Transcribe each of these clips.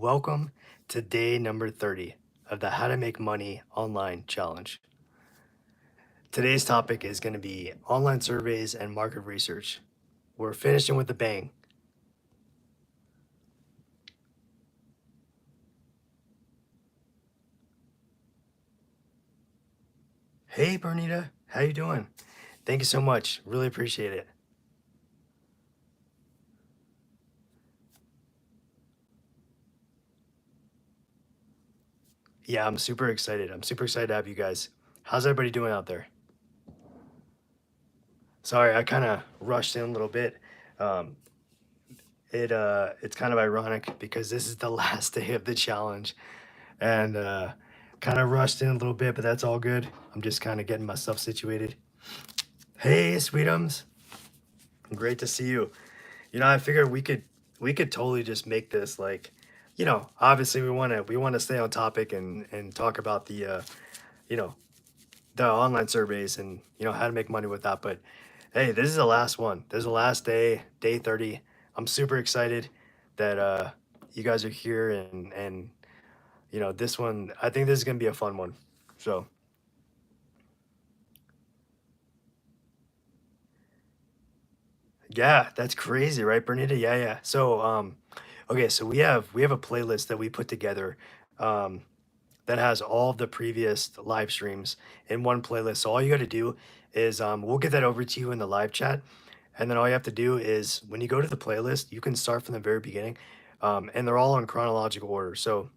welcome to day number 30 of the How to Make Money Online Challenge. Today's topic is going to be online surveys and market research. We're finishing with a bang. Hey, Bernita, how you doing? Thank you so much. Really appreciate it. Yeah, I'm super excited. I'm super excited to have you guys. How's everybody doing out there? Sorry, I kind of rushed in a little bit. Um, it's kind of ironic because this is the last day of the challenge, and kind of rushed in a little bit, but that's all good. I'm just kind of getting myself situated. Hey, Sweetums, great to see you. I figured we could totally just make this like, obviously we want to stay on topic and talk about the you know the online surveys and how to make money with that. But hey, this is the last one. This is the last day, day 30. I'm super excited that you guys are here and this one. I think this is gonna be a fun one. So yeah, that's crazy, right, Bernita? Yeah, yeah. So okay, so we have a playlist that we put together. Um, that has all of the previous live streams in one playlist. So all you got to do is we'll get that over to you in the live chat, and then all you have to do is when you go to the playlist, you can start from the very beginning, and they're all in chronological order. So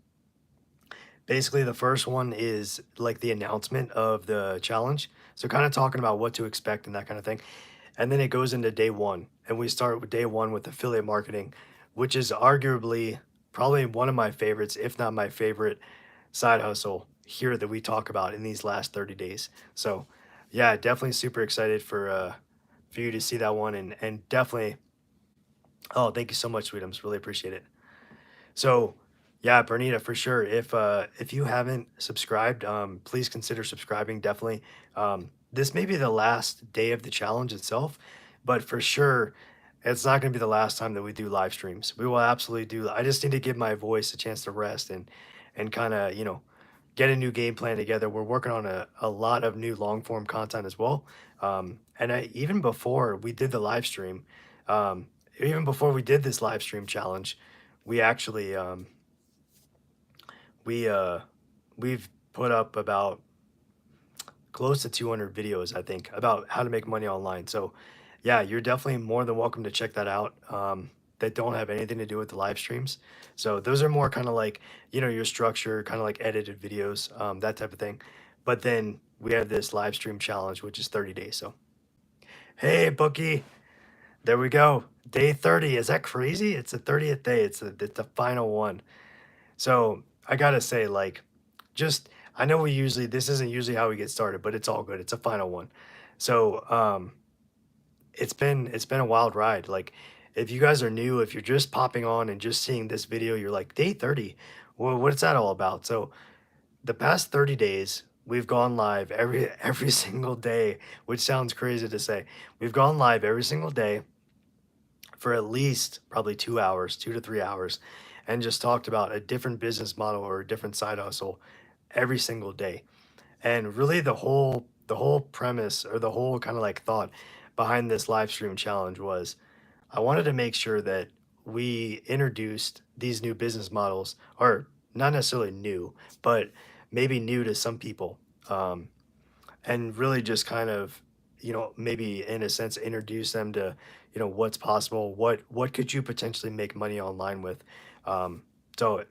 basically, the first one is like the announcement of the challenge. So kind of talking about what to expect and that kind of thing, and then it goes into day one, and we start with day one with affiliate marketing, which is arguably probably one of my favorites, if not my favorite side hustle here that we talk about in these last 30 days. So yeah, definitely super excited for you to see that one and definitely thank you so much, Sweetums. Really appreciate it. So yeah, Bernita, for sure. If you haven't subscribed, please consider subscribing, definitely. This may be the last day of the challenge itself, but for sure it's not going to be the last time that we do live streams. We will absolutely do. I just need to give my voice a chance to rest and kind of, get a new game plan together. We're working on a lot of new long form content as well. Even before we did the live stream, um, even before we did this live stream challenge, we actually we we've put up about close to 200 videos, I think, about how to make money online. So yeah, you're definitely more than welcome to check that out. That don't have anything to do with the live streams. So those are more kind of like, your structure, kind of like edited videos, that type of thing. But then we have this live stream challenge, which is 30 days. So hey, Bookie, there we go. Day 30. Is that crazy? It's the 30th day. It's the final one. So I gotta say, like, just I know this isn't usually how we get started, but it's all good. It's a final one. So it's been a wild ride. Like, if you guys are new, if you're just popping on and just seeing this video, you're like, day 30. Well, what's that all about? So the past 30 days, we've gone live every single day, which sounds crazy to say. We've gone live every single day for at least probably 2 hours, 2 to 3 hours, and just talked about a different business model or a different side hustle every single day. And really the whole premise or the whole kind of like thought behind this live stream challenge was I wanted to make sure that we introduced these new business models, or not necessarily new, but maybe new to some people. Um, and really just kind of maybe in a sense introduce them to what's possible, what could you potentially make money online with. So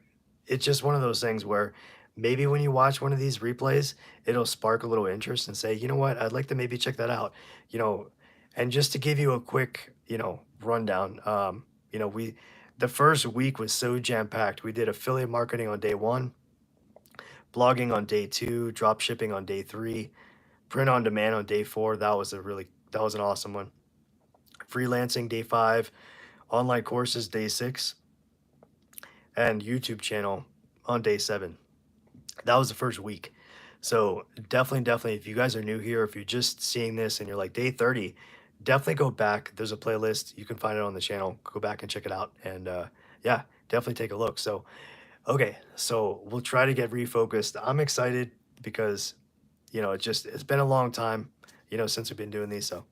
it's just one of those things where maybe when you watch one of these replays, it'll spark a little interest and say, you know what, I'd like to maybe check that out. you know and just to give you a quick rundown, we the first week was so jam packed. We did affiliate marketing on day one, blogging on day two, drop shipping on day three, print on demand on day four. That was an awesome one. Freelancing day five, online courses day six, and YouTube channel on day seven. That was the first week. So definitely, if you guys are new here, if you're just seeing this and you're like day 30, definitely go back. There's a playlist. You can find it on the channel. Go back and check it out. And yeah, definitely take a look. So Okay, so we'll try to get refocused. I'm excited because, it's been a long time, since we've been doing these. So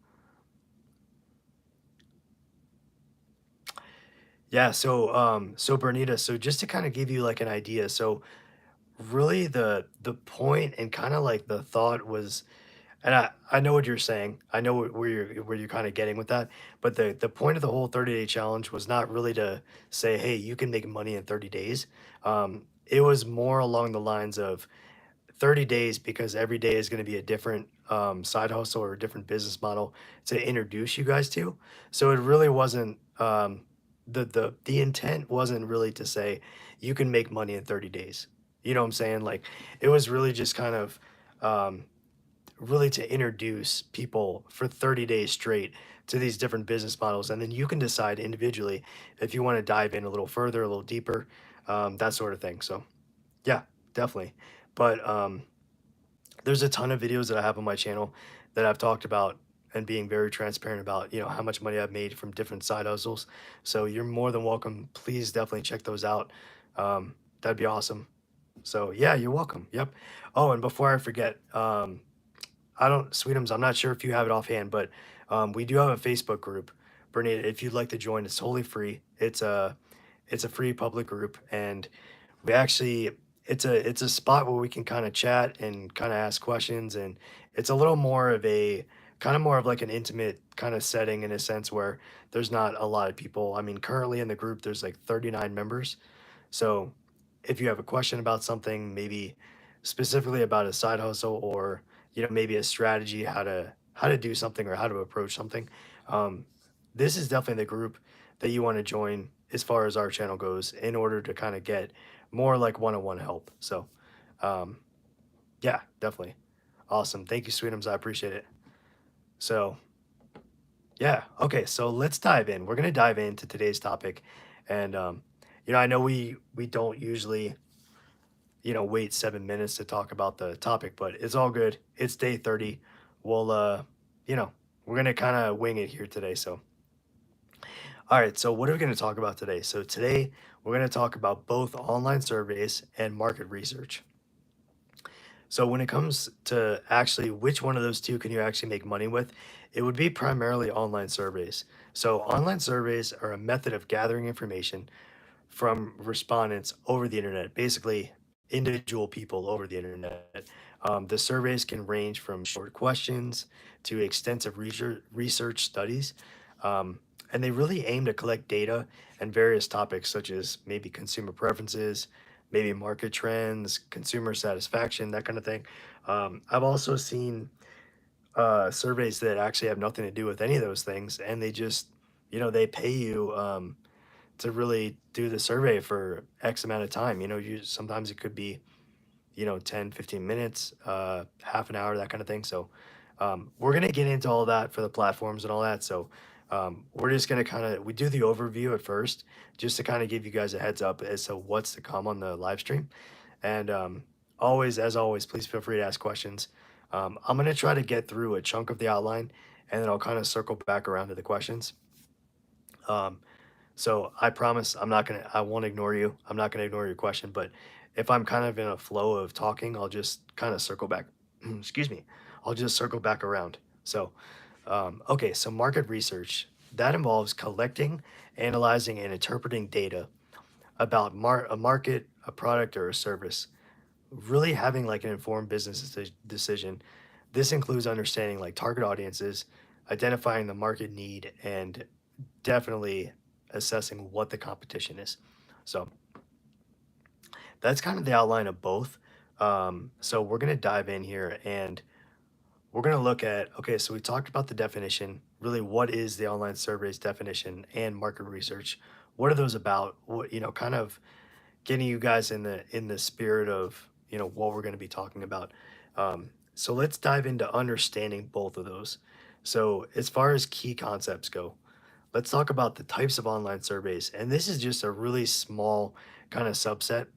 yeah, so Bernita, so just to kind of give you like an idea, so really the point and kind of like the thought was, and I know what you're saying. I know where you're kind of getting with that. But the point of the whole 30-day challenge was not really to say, hey, you can make money in 30 days. It was more along the lines of 30 days because every day is going to be a different side hustle or a different business model to introduce you guys to. So it really wasn't the intent wasn't really to say you can make money in 30 days. You know what I'm saying? Like it was really just kind of um, really to introduce people for 30 days straight to these different business models. And then you can decide individually if you want to dive in a little further, a little deeper, that sort of thing. So, yeah, definitely. But there's a ton of videos that I have on my channel that I've talked about and being very transparent about, how much money I've made from different side hustles. So you're more than welcome. Please definitely check those out. That'd be awesome. So yeah, you're welcome. Yep. Oh, and before I forget, I don't, Sweetums, I'm not sure if you have it offhand, but we do have a Facebook group. Bernita, if you'd like to join, it's totally free. It's a free public group, and we actually it's a spot where we can kind of chat and kind of ask questions, and it's a little more of a kind of more of like an intimate kind of setting in a sense where there's not a lot of people. I mean, currently in the group there's like 39 members. So if you have a question about something, maybe specifically about a side hustle or maybe a strategy how to do something or how to approach something, um, this is definitely the group that you want to join as far as our channel goes in order to kind of get more like one-on-one help. So um, yeah, definitely. Awesome. Thank you, Sweetums. I appreciate it. So yeah, okay, so let's dive in. We're gonna dive into today's topic. And I know we don't usually wait 7 minutes to talk about the topic, but it's all good. It's day 30. We'll, you know, we're going to kind of wing it here today. So, all right. So, what are we going to talk about today? So, today we're going to talk about both online surveys and market research. So, when it comes to actually which one of those two can you actually make money with, it would be primarily online surveys. So, online surveys are a method of gathering information from respondents over the internet, basically individual people over the internet. The surveys can range from short questions to extensive research studies, and they really aim to collect data and various topics such as maybe consumer preferences, maybe market trends, consumer satisfaction, that kind of thing. I've also seen surveys that actually have nothing to do with any of those things, and they just, they pay you. To really do the survey for X amount of time. You sometimes it could be, 10, 15 minutes, half an hour, that kind of thing. So we're gonna get into all that for the platforms and all that. So we're just gonna kind of we do the overview at first, just to kind of give you guys a heads up as to what's to come on the live stream. And always, as always, please feel free to ask questions. I'm gonna try to get through a chunk of the outline, and then I'll kind of circle back around to the questions. Um, so I promise I won't ignore you. I'm not gonna ignore your question, but if I'm kind of in a flow of talking, I'll just kind of circle back. Excuse me. I'll just circle back around. So, okay, so market research that involves collecting, analyzing, and interpreting data about a market, a product, or a service. Really having like an informed business decision. This includes understanding like target audiences, identifying the market need, and definitely assessing what the competition is. So that's kind of the outline of both. So we're going to dive in here and we're going to look at, okay, so we talked about the definition, really what is the online surveys definition and market research? What are those about? What, kind of getting you guys in the spirit of, what we're going to be talking about. So let's dive into understanding both of those. So as far as key concepts go, let's talk about the types of online surveys. And this is just a really small kind of subset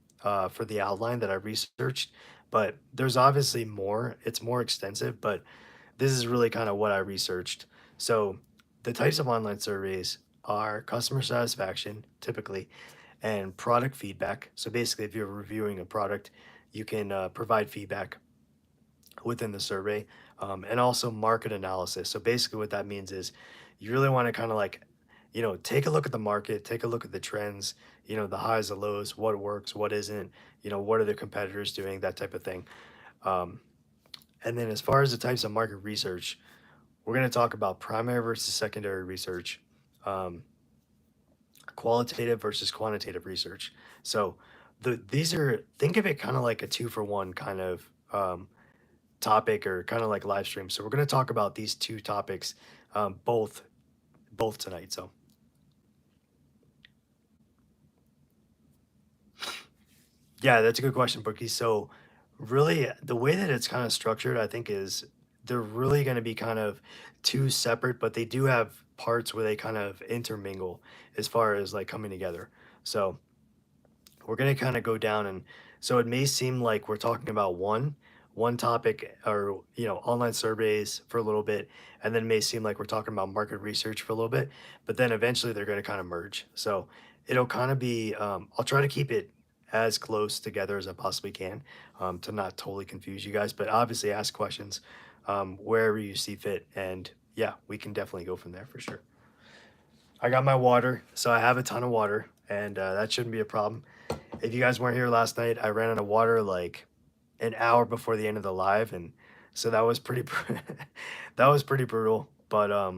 for the outline that I researched, but there's obviously more. It's more extensive, but this is really kind of what I researched. So the types of online surveys are customer satisfaction, typically, and product feedback. So basically, if you're reviewing a product, you can provide feedback within the survey, and also market analysis. So basically, what that means is you really want to kind of like, take a look at the market, take a look at the trends, the highs, the lows, what works, what isn't, what are the competitors doing, that type of thing. Um, and then as far as the types of market research, we're going to talk about primary versus secondary research, um, qualitative versus quantitative research. So these are, think of it kind of like a two for one kind of topic, or kind of like live stream. So we're going to talk about these two topics, both tonight. So yeah, that's a good question, Bookie. So really, the way that it's kind of structured, I think, is they're really going to be kind of two separate, but they do have parts where they kind of intermingle as far as like coming together. So we're going to kind of go down, and so it may seem like we're talking about one topic, or online surveys for a little bit, and then it may seem like we're talking about market research for a little bit, but then eventually they're going to kind of merge. So it'll kind of be, I'll try to keep it as close together as I possibly can, to not totally confuse you guys, but obviously ask questions wherever you see fit, and yeah, we can definitely go from there for sure. I got my water, so I have a ton of water, and that shouldn't be a problem. If you guys weren't here last night, I ran out of water like an hour before the end of the live, and so that was pretty that was pretty brutal. But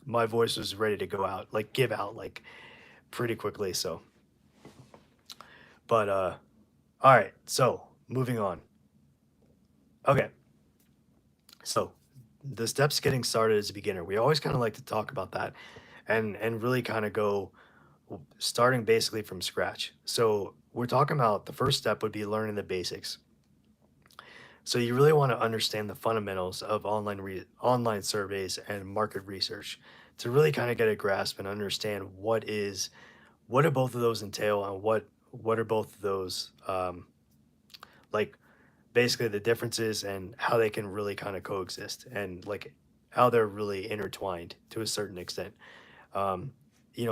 my voice was ready to go out, like give out, like pretty quickly. So, but all right. So moving on. Okay. So the steps getting started as a beginner. We always kind of like to talk about that, and really kind of go starting basically from scratch. So we're talking about the first step would be learning the basics. So you really want to understand the fundamentals of online surveys and market research to really kind of get a grasp and understand what do both of those entail, and what are both of those, like basically the differences, and how they can really kind of coexist, and like how they're really intertwined to a certain extent. Um,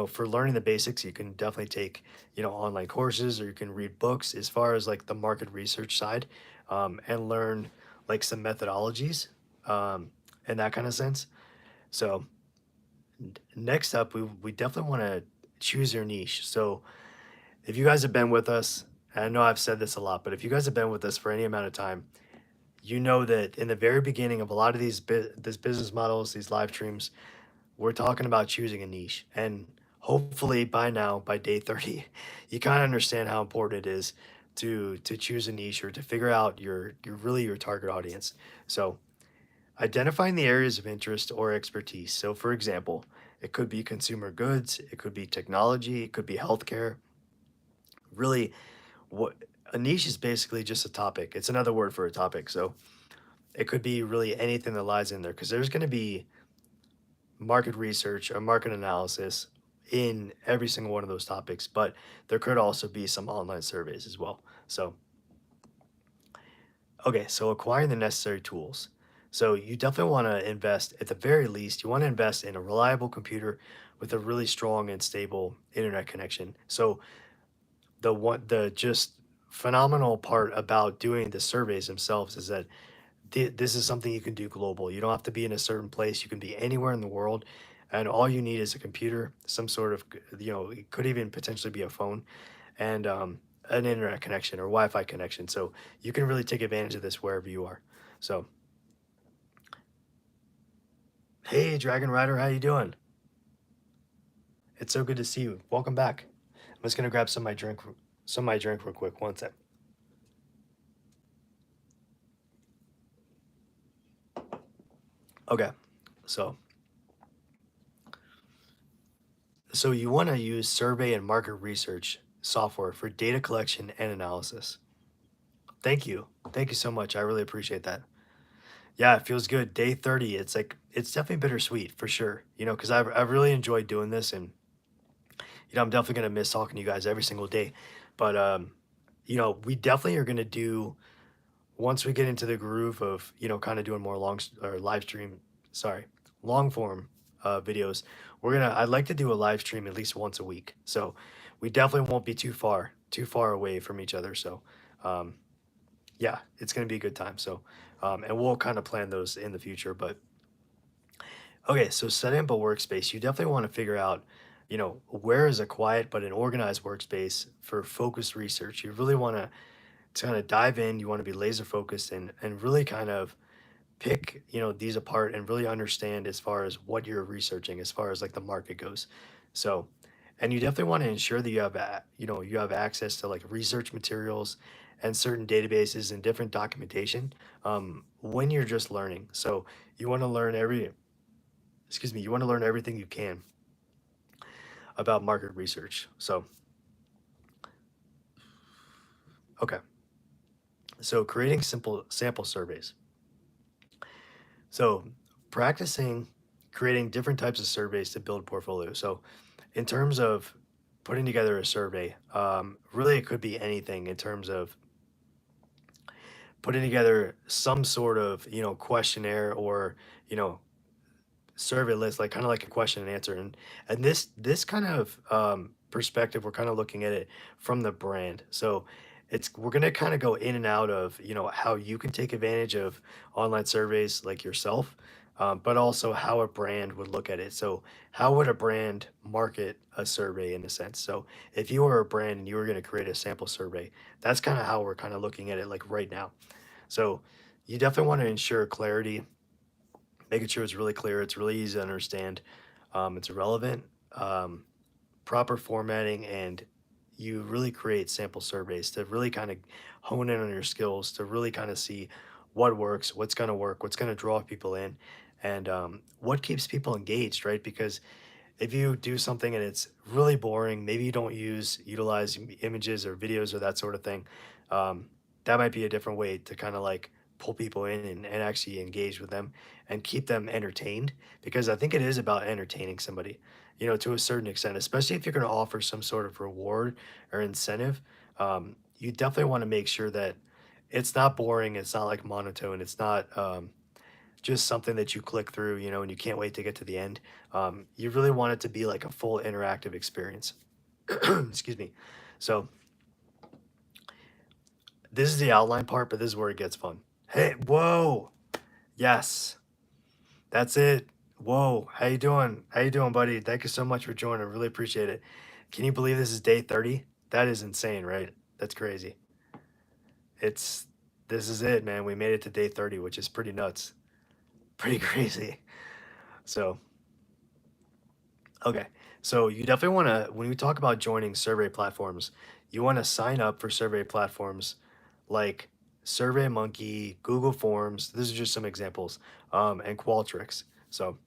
for learning the basics, you can definitely take, online courses, or you can read books as far as like the market research side, and learn like some methodologies, in that kind of sense. So next up, we definitely want to choose your niche. So if you guys have been with us, and I know I've said this a lot, but if you guys have been with us for any amount of time, you know that in the very beginning of a lot of these business models, these live streams, we're talking about choosing a niche. And hopefully by now, by day 30, you kind of understand how important it is to choose a niche, or to figure out your target audience. So identifying the areas of interest or expertise. So for example, it could be consumer goods, it could be technology, it could be healthcare. Really, what a niche is basically just a topic. It's another word for a topic. So it could be really anything that lies in there, because there's going to be market research or market analysis in every single one of those topics, but there could also be some online surveys as well. So, okay, so acquiring the necessary tools. So you definitely want to invest, at the very least, you want to invest in a reliable computer with a really strong and stable internet connection. So the just phenomenal part about doing the surveys themselves is that this is something you can do global. You don't have to be in a certain place. You can be anywhere in the world, and all you need is a computer, some sort of, it could even potentially be a phone, and an internet connection or Wi-Fi connection. So you can really take advantage of this wherever you are. So, hey, Dragon Rider, how you doing? It's so good to see you. Welcome back. I'm just gonna grab some of my drink real quick. One sec. Okay, so you want to use survey and market research software for data collection and analysis. Thank you. Thank you so much. I really appreciate that. Yeah, it feels good. Day 30, it's like, it's definitely bittersweet for sure, because I've really enjoyed doing this, and, I'm definitely going to miss talking to you guys every single day. But, we definitely are going to do, once we get into the groove of, kind of doing more or live stream, sorry, long form videos, I'd like to do a live stream at least once a week. So we definitely won't be too far away from each other. So, um, yeah, it's going to be a good time. So, and we'll kind of plan those in the future. But okay, so setting up a workspace, you definitely want to figure out, where is a quiet but an organized workspace for focused research. You really want to kind of dive in. You want to be laser focused and really kind of pick these apart and really understand as far as what you're researching as far as like the market goes. So, and you definitely want to ensure that you have access to like research materials and certain databases and different documentation when you're just learning. So you want to learn you want to learn everything you can about market research. So okay, so creating simple sample surveys. So practicing creating different types of surveys to build portfolios. So in terms of putting together a survey, really it could be anything in terms of putting together some sort of questionnaire or you know survey list, like kind of like a question and answer. And this kind of perspective, we're kind of looking at it from the brand. So we're going to kind of go in and out of how you can take advantage of online surveys like yourself, but also how a brand would look at it. So how would a brand market a survey in a sense? So if you were a brand and you were going to create a sample survey, that's kind of how we're kind of looking at it like right now. So you definitely want to ensure clarity, making sure it's really clear, it's really easy to understand, it's relevant, proper formatting, and you really create sample surveys to really kind of hone in on your skills, to really kind of see what works, what's going to work, what's going to draw people in, and what keeps people engaged, right? Because if you do something and it's really boring, maybe you don't utilize images or videos or that sort of thing, um, that might be a different way to kind of like pull people in and actually engage with them and keep them entertained, because I think it is about entertaining somebody, to a certain extent, especially if you're going to offer some sort of reward or incentive. You definitely want to make sure that it's not boring, it's not like monotone, it's not just something that you click through, and you can't wait to get to the end. You really want it to be like a full interactive experience. Excuse me. So this is the outline part, but this is where it gets fun. Hey, whoa, yes, that's it. Whoa, how you doing? How you doing, buddy? Thank you so much for joining. I really appreciate it. Can you believe this is day 30? That is insane, right? That's crazy. It's this is it, man. We made it to day 30, which is pretty nuts. Pretty crazy. So okay. So you definitely want to, when we talk about joining survey platforms, you want to sign up for survey platforms like SurveyMonkey, Google Forms. These are just some examples, and Qualtrics. So,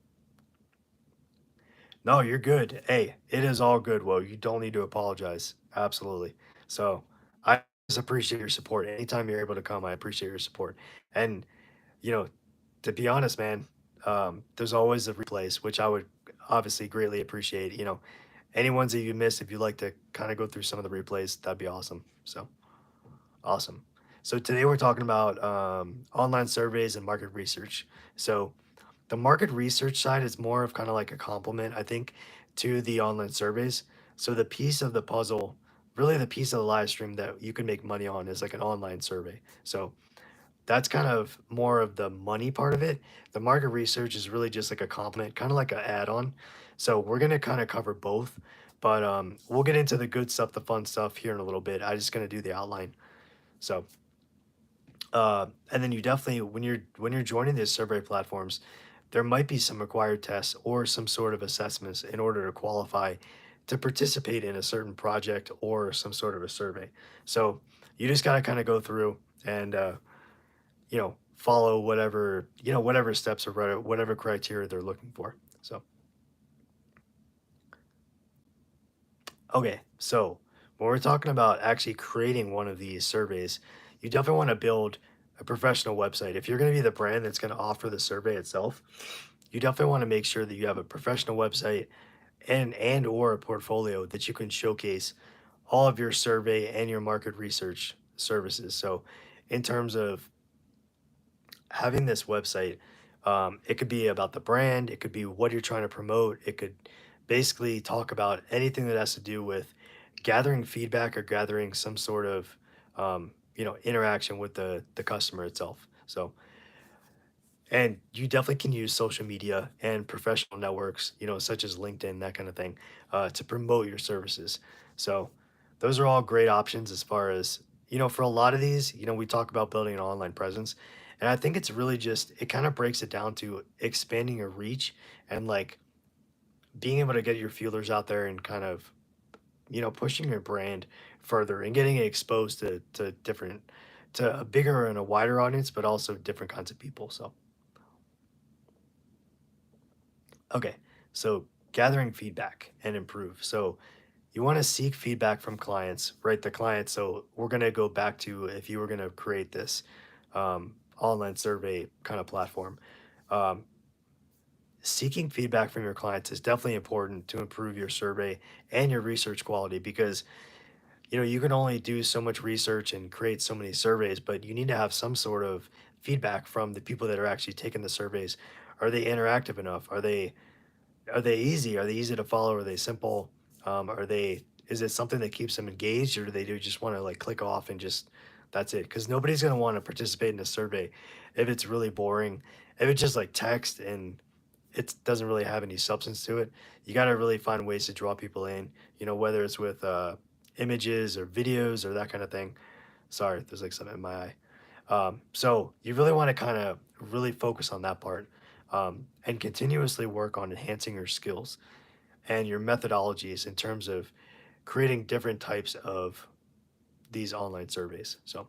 no, you're good. Hey, it is all good. Well, you don't need to apologize. Absolutely. So, I just appreciate your support. Anytime you're able to come, I appreciate your support. And you know, to be honest, man, there's always the replays, which I would obviously greatly appreciate. Any ones that you missed, if you'd like to kind of go through some of the replays, that'd be awesome. So awesome. So today we're talking about online surveys and market research. So the market research side is more of kind of like a complement, I think, to the online surveys. So the piece of the puzzle, really the piece of the live stream that you can make money on is like an online survey. So that's kind of more of the money part of it. The market research is really just like a complement, kind of like an add-on. So we're gonna kind of cover both, but we'll get into the good stuff, the fun stuff here in a little bit. I just gonna do the outline. So and then you definitely, when you're joining these survey platforms, there might be some required tests or some sort of assessments in order to qualify to participate in a certain project or some sort of a survey. So you just gotta kind of go through and follow whatever, whatever steps or whatever criteria they're looking for. So, okay. So when we're talking about actually creating one of these surveys, you definitely want to build a professional website. If you're going to be the brand that's going to offer the survey itself, you definitely want to make sure that you have a professional website and or a portfolio that you can showcase all of your survey and your market research services. So in terms of having this website, it could be about the brand, it could be what you're trying to promote, it could basically talk about anything that has to do with gathering feedback or gathering some sort of interaction with the customer itself. So, and you definitely can use social media and professional networks, such as LinkedIn, that kind of thing, to promote your services. So, those are all great options as far as, for a lot of these, we talk about building an online presence. And I think it's really just, it kind of breaks it down to expanding your reach and like being able to get your feelers out there and kind of, pushing your brand further and getting it exposed to a bigger and a wider audience, but also different kinds of people. So, okay, so gathering feedback and improve. So you want to seek feedback from clients, right? The client. So we're going to go back to if you were going to create this online survey kind of platform. Um, Seeking feedback from your clients is definitely important to improve your survey and your research quality because you can only do so much research and create so many surveys, but you need to have some sort of feedback from the people that are actually taking the surveys. Are they interactive enough? Are they easy? Are they easy to follow? Are they simple? Are they is it something that keeps them engaged, or do they just want to like click off and just that's it? Because nobody's gonna want to participate in a survey if it's really boring. If it's just like text and it doesn't really have any substance to it, you got to really find ways to draw people in. Whether it's with images or videos or that kind of thing. Sorry, there's like something in my eye. So you really want to kind of really focus on that part and continuously work on enhancing your skills and your methodologies in terms of creating different types of these online surveys. So,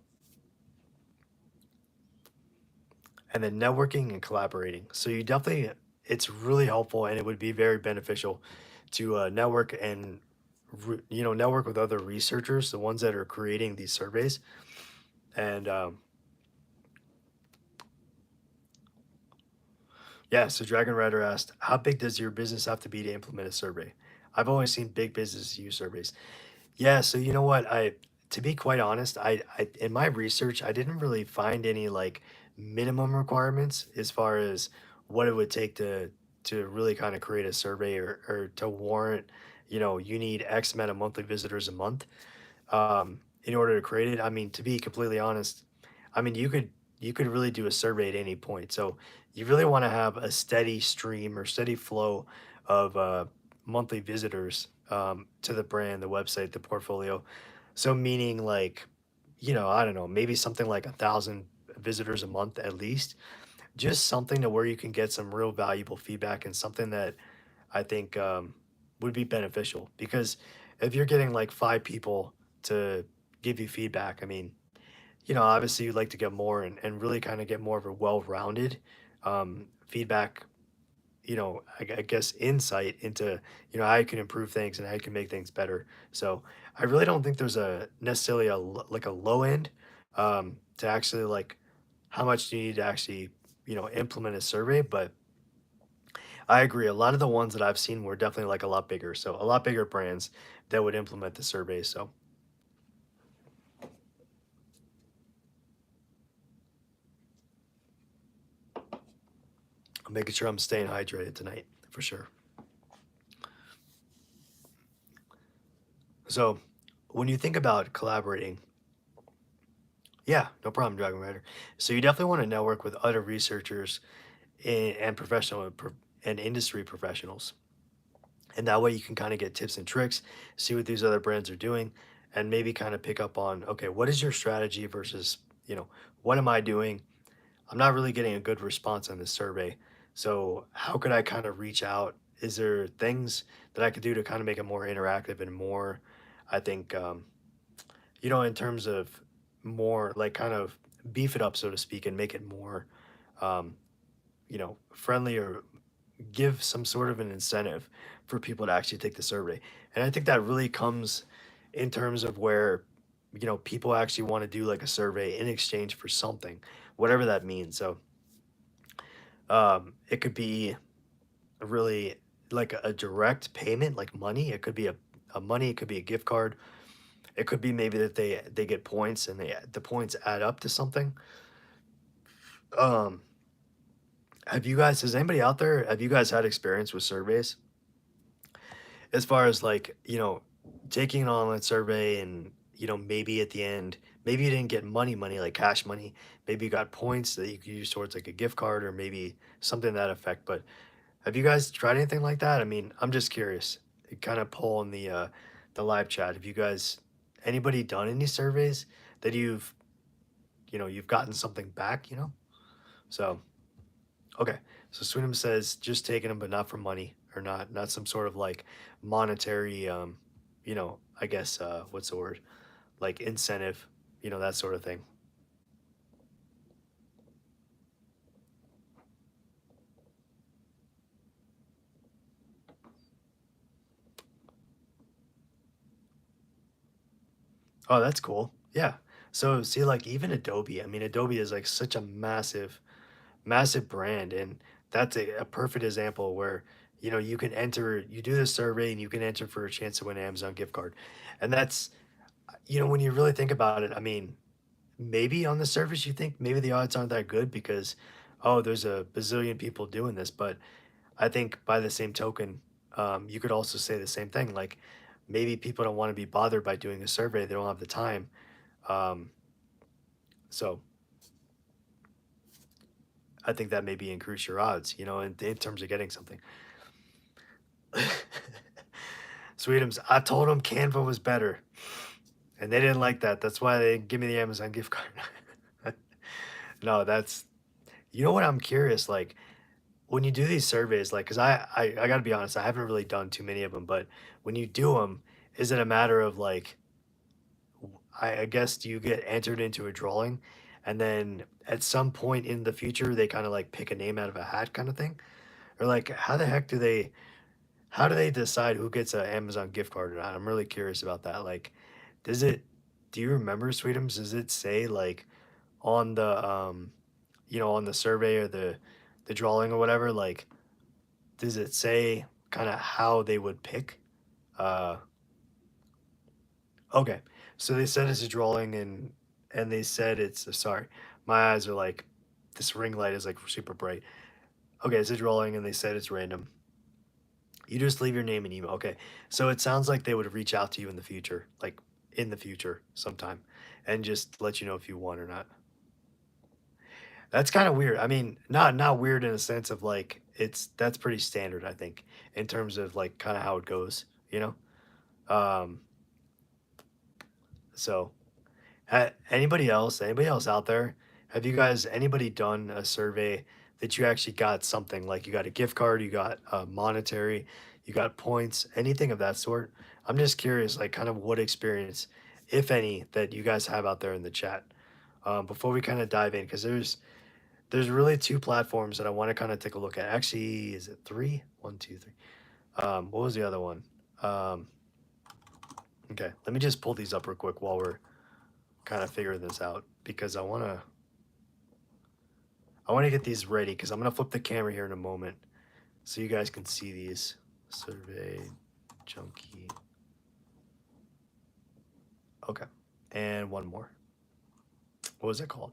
and then networking and collaborating. So you definitely, it's really helpful and it would be very beneficial to network and network with other researchers, the ones that are creating these surveys, and yeah, so Dragon Rider asked, how big does your business have to be to implement a survey? I've always seen big businesses use surveys. Yeah, so you know what? To be quite honest, I in my research, I didn't really find any like minimum requirements as far as what it would take to really kind of create a survey or to warrant, you need X amount of monthly visitors a month in order to create it. I mean, to be completely honest, I mean, you could really do a survey at any point. So you really want to have a steady stream or steady flow of monthly visitors to the brand, the website, the portfolio. So meaning like, I don't know, maybe something like 1,000 visitors a month at least. Just something to where you can get some real valuable feedback and something that I think would be beneficial because if you're getting like 5 people to give you feedback, I mean, obviously you'd like to get more and really kind of get more of a well-rounded feedback, I guess insight into, how you can improve things and how you can make things better. So I really don't think there's a necessarily like a low end to actually like how much do you need to actually, implement a survey, but I agree. A lot of the ones that I've seen were definitely like a lot bigger. So a lot bigger brands that would implement the survey. So I'm making sure I'm staying hydrated tonight for sure. So when you think about collaborating, yeah, no problem, Dragon Rider. So you definitely want to network with other researchers and and industry professionals. And that way you can kind of get tips and tricks, see what these other brands are doing, and maybe kind of pick up on, okay, what is your strategy versus, what am I doing? I'm not really getting a good response on this survey. So how could I kind of reach out? Is there things that I could do to kind of make it more interactive and more, I think, in terms of more like kind of beef it up, so to speak, and make it more, um, friendly or give some sort of an incentive for people to actually take the survey. And I think that really comes in terms of where, people actually want to do like a survey in exchange for something, whatever that means. So it could be really like a direct payment, like money. It could be a money, it could be a gift card. It could be maybe that they get points and the points add up to something. Um, has anybody out there, have you guys had experience with surveys? As far as like, taking an online survey and, maybe at the end, maybe you didn't get money, like cash money. Maybe you got points that you could use towards like a gift card or maybe something to that effect. But have you guys tried anything like that? I mean, I'm just curious. It kind of poll in the live chat. Have you guys anybody done any surveys that you've gotten something back? So okay. So Swinham says just taking them but not for money or not some sort of like monetary I guess what's the word? Like incentive, that sort of thing. Oh, that's cool. Yeah. So see, like even Adobe, I mean, Adobe is like such a massive brand, and that's a perfect example where you can enter, you do this survey, and you can enter for a chance to win an Amazon gift card, and that's when you really think about it. I mean, maybe on the surface you think maybe the odds aren't that good because oh, there's a bazillion people doing this, but I think by the same token, you could also say the same thing. Like maybe people don't want to be bothered by doing a survey; they don't have the time. Um, so I think that maybe increase your odds, in terms of getting something. Sweetums, I told them Canva was better, and they didn't like that. That's why they didn't give me the Amazon gift card. No, that's what I'm curious. Like when you do these surveys, like, cause I got to be honest, I haven't really done too many of them, but when you do them, is it a matter of like, I guess, do you get entered into a drawing, and then at some point in the future they kind of like pick a name out of a hat kind of thing, or like how the heck do they? How do they decide who gets an Amazon gift card or not? I'm really curious about that. Like, does it? Do you remember, Sweetums? Does it say like on the on the survey or the drawing or whatever? Like, does it say kind of how they would pick? Uh, okay, so they said it's a drawing and they said it's sorry, my eyes are like this ring light is like super bright. Okay, it's a drawing and they said it's random. You just leave your name and email. Okay. So it sounds like they would reach out to you in the future, like in the future sometime, and just let you know if you won or not. That's kind of weird. I mean, not weird in a sense of like that's pretty standard, I think, in terms of like kind of how it goes, you know? Um, so anybody else out there? Have you guys anybody done a survey that you actually got something like you got a gift card, you got monetary, you got points, anything of that sort? I'm just curious, like kind of what experience, if any, that you guys have out there in the chat. Before we kind of dive in, because there's really two platforms that I want to kind of take a look at. Actually, is it three? One, two, three. What was the other one? Um, okay, let me just pull these up real quick while we're kind of figuring this out because I want to get these ready because I'm going to flip the camera here in a moment so you guys can see these. Survey Junkie. Okay. And one more. What was it called?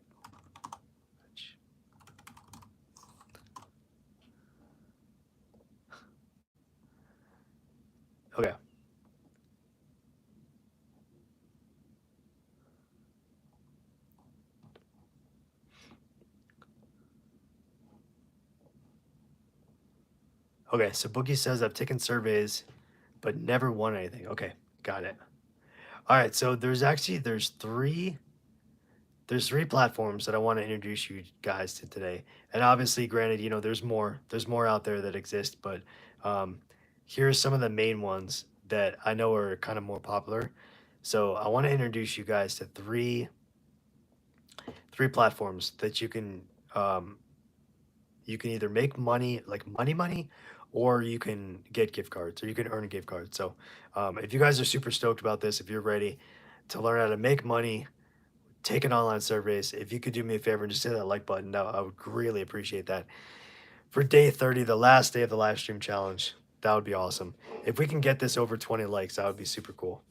Okay. Okay. So Bookie says I've taken surveys but never won anything. Okay. Got it. All right. So there's three platforms that I want to introduce you guys to today. And obviously, granted, there's more out there that exist, but um, here's some of the main ones that I know are kind of more popular. So I want to introduce you guys to three platforms that um, you can either make money, like money, or you can get gift cards, or you can earn a gift card. So if you guys are super stoked about this, if you're ready to learn how to make money taking online surveys, if you could do me a favor and just hit that like button, I would really appreciate that. For day 30, the last day of the live stream challenge, that would be awesome. If we can get this over 20 likes, that would be super cool.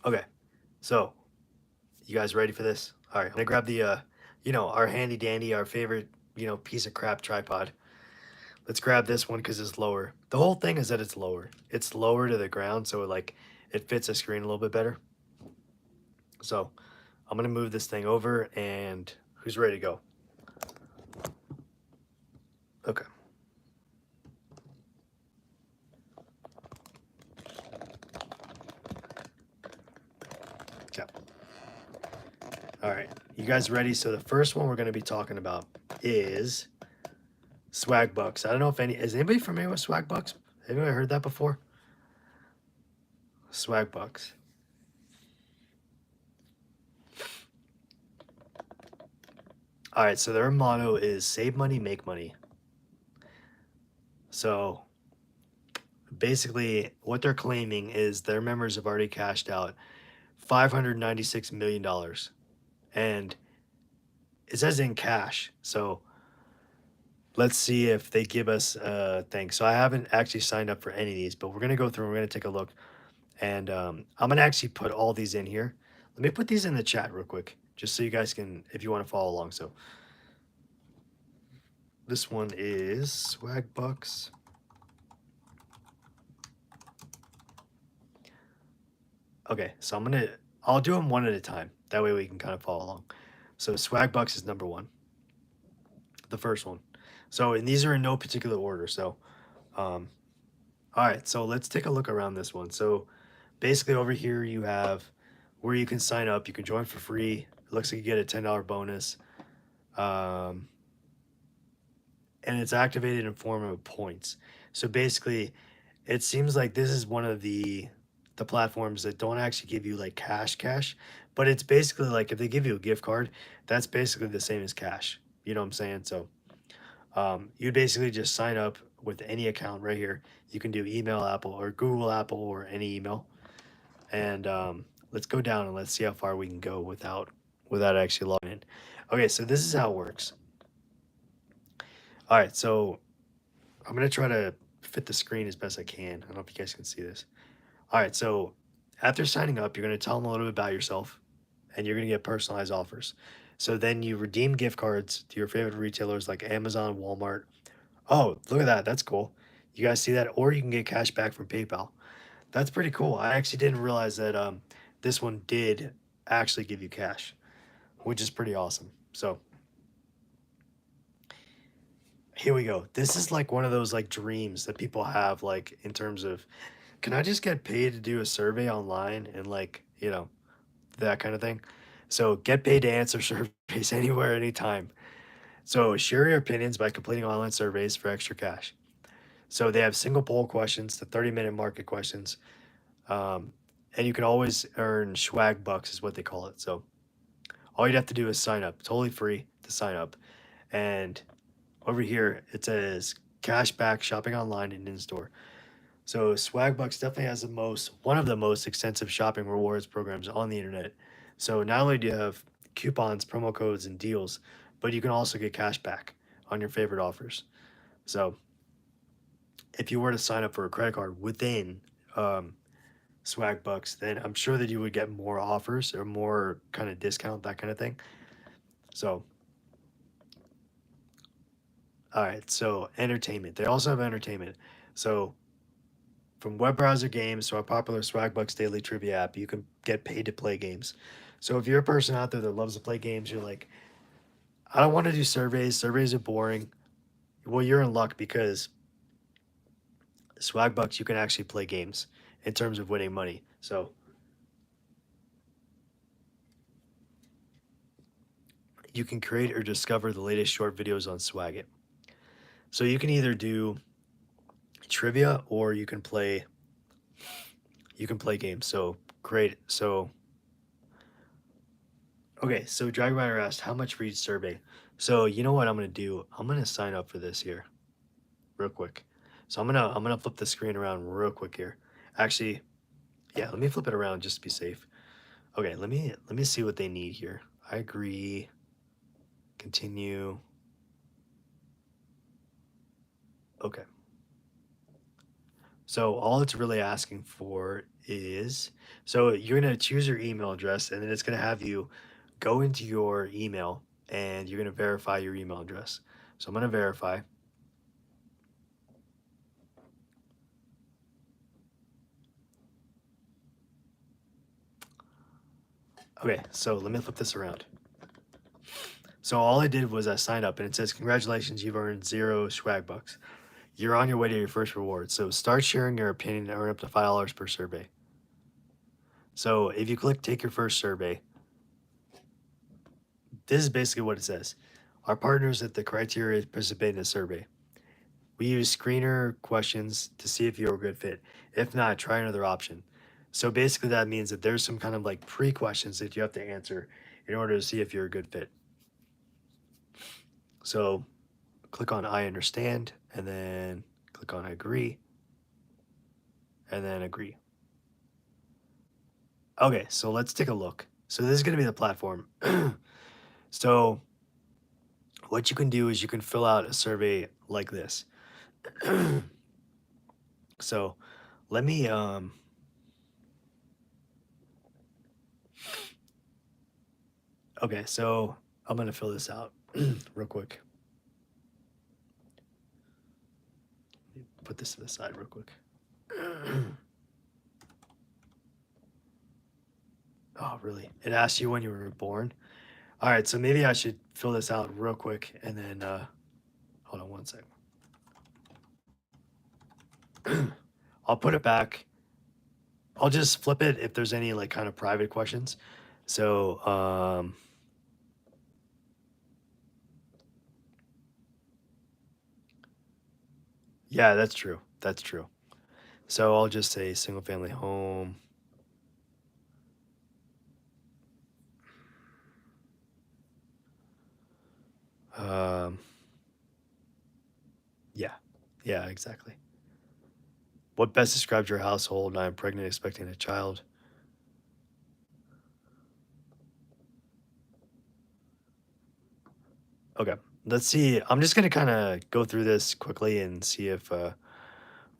Okay, so you guys ready for this? All right, I'm gonna grab the, our handy dandy, our favorite, piece of crap tripod. Let's grab this one because it's lower. The whole thing is that it's lower. It's lower to the ground, so it fits the screen a little bit better. So I'm gonna move this thing over, and who's ready to go? Okay. Okay. All right. You guys ready? So the first one we're gonna be talking about is swag bucks. I don't know if is anybody familiar with swag bucks? Have you ever heard that before? Swag bucks. All right, so their motto is save money, make money. So basically, what they're claiming is their members have already cashed out $596 million. And it says in cash. So let's see if they give us a thing. So I haven't actually signed up for any of these, but we're going to go through and we're going to take a look. And I'm going to actually put all these in here. Let me put these in the chat real quick, just so you guys can, if you want to follow along. So this one is swag bucks. Okay, so I'll do them one at a time. That way we can kind of follow along. So swag bucks is number one, the first one. So, and these are in no particular order. So, all right, so let's take a look around this one. So basically over here you have where you can sign up. You can join for free. It looks like you get a $10 bonus. And it's activated in form of points. So basically, it seems like this is one of the platforms that don't actually give you like cash, but it's basically like if they give you a gift card, that's basically the same as cash. You know what I'm saying? So you basically just sign up with any account right here. You can do email Apple or Google Apple or any email. And let's go down and let's see how far we can go without actually logging in. Okay, so this is how it works. All right, so I'm gonna try to fit the screen as best I can. I don't know if you guys can see this. All right, so after signing up, you're gonna tell them a little bit about yourself, and you're gonna get personalized offers. So then you redeem gift cards to your favorite retailers like Amazon, Walmart. Oh, look at that. That's cool. You guys see that? Or you can get cash back from PayPal. That's pretty cool. I actually didn't realize that this one did actually give you cash, which is pretty awesome. So here we go. This is like one of those like dreams that people have, like in terms of, can I just get paid to do a survey online and like, that kind of thing. So get paid to answer surveys anywhere, anytime. So share your opinions by completing online surveys for extra cash. So they have single poll questions, the 30-minute market questions. And you can always earn swag bucks is what they call it. So all you'd have to do is sign up, totally free to sign up. And over here, it says cash back shopping online and in store. So Swagbucks definitely has one of the most extensive shopping rewards programs on the internet. So not only do you have coupons, promo codes, and deals, but you can also get cash back on your favorite offers. So if you were to sign up for a credit card within Swagbucks, then I'm sure that you would get more offers or more kind of discount, that kind of thing. So, all right. So entertainment. They also have entertainment. So from web browser games to our popular Swagbucks daily trivia app, you can get paid to play games. So if you're a person out there that loves to play games, you're like, I don't want to do surveys. Surveys are boring. Well, you're in luck because Swagbucks, you can actually play games in terms of winning money. So you can create or discover the latest short videos on Swagit. So you can either do trivia or you can play games. So great. So okay, so Drag Rider asked how much for each survey. So you know what I'm gonna do? I'm gonna sign up for this here real quick. So I'm gonna flip the screen around real quick here. Actually, yeah, let me flip it around just to be safe. Okay, let me see what they need here. I agree. Continue. Okay. So all it's really asking for is, so you're gonna choose your email address, and then it's gonna have you go into your email, and you're gonna verify your email address. So I'm gonna verify. Okay, so let me flip this around. So all I did was I signed up, and it says, "Congratulations, you've earned 0 swag bucks. You're on your way to your first reward. So start sharing your opinion and earn up to $5 per survey." So if you click "Take your first survey," this is basically what it says. Our partners at the criteria to participate in the survey. We use screener questions to see if you're a good fit. If not, try another option. So basically, that means that there's some kind of like pre questions that you have to answer in order to see if you're a good fit. So click on "I understand," and then click on "Agree," and then "Agree." Okay, so let's take a look. So this is going to be the platform. So what you can do is you can fill out a survey like this. So let me okay, so I'm gonna fill this out real quick. Put this to the side real quick. Oh, really? It asks you when you were born? All right, so maybe I should fill this out real quick, and then hold on one second. I'll put it back. I'll just flip it if there's any like kind of private questions. So yeah, that's true. That's true. So I'll just say single family home. Um, yeah, yeah, exactly. What best describes your household? I'm pregnant, expecting a child. Okay, let's see. I'm just gonna kind of go through this quickly and see if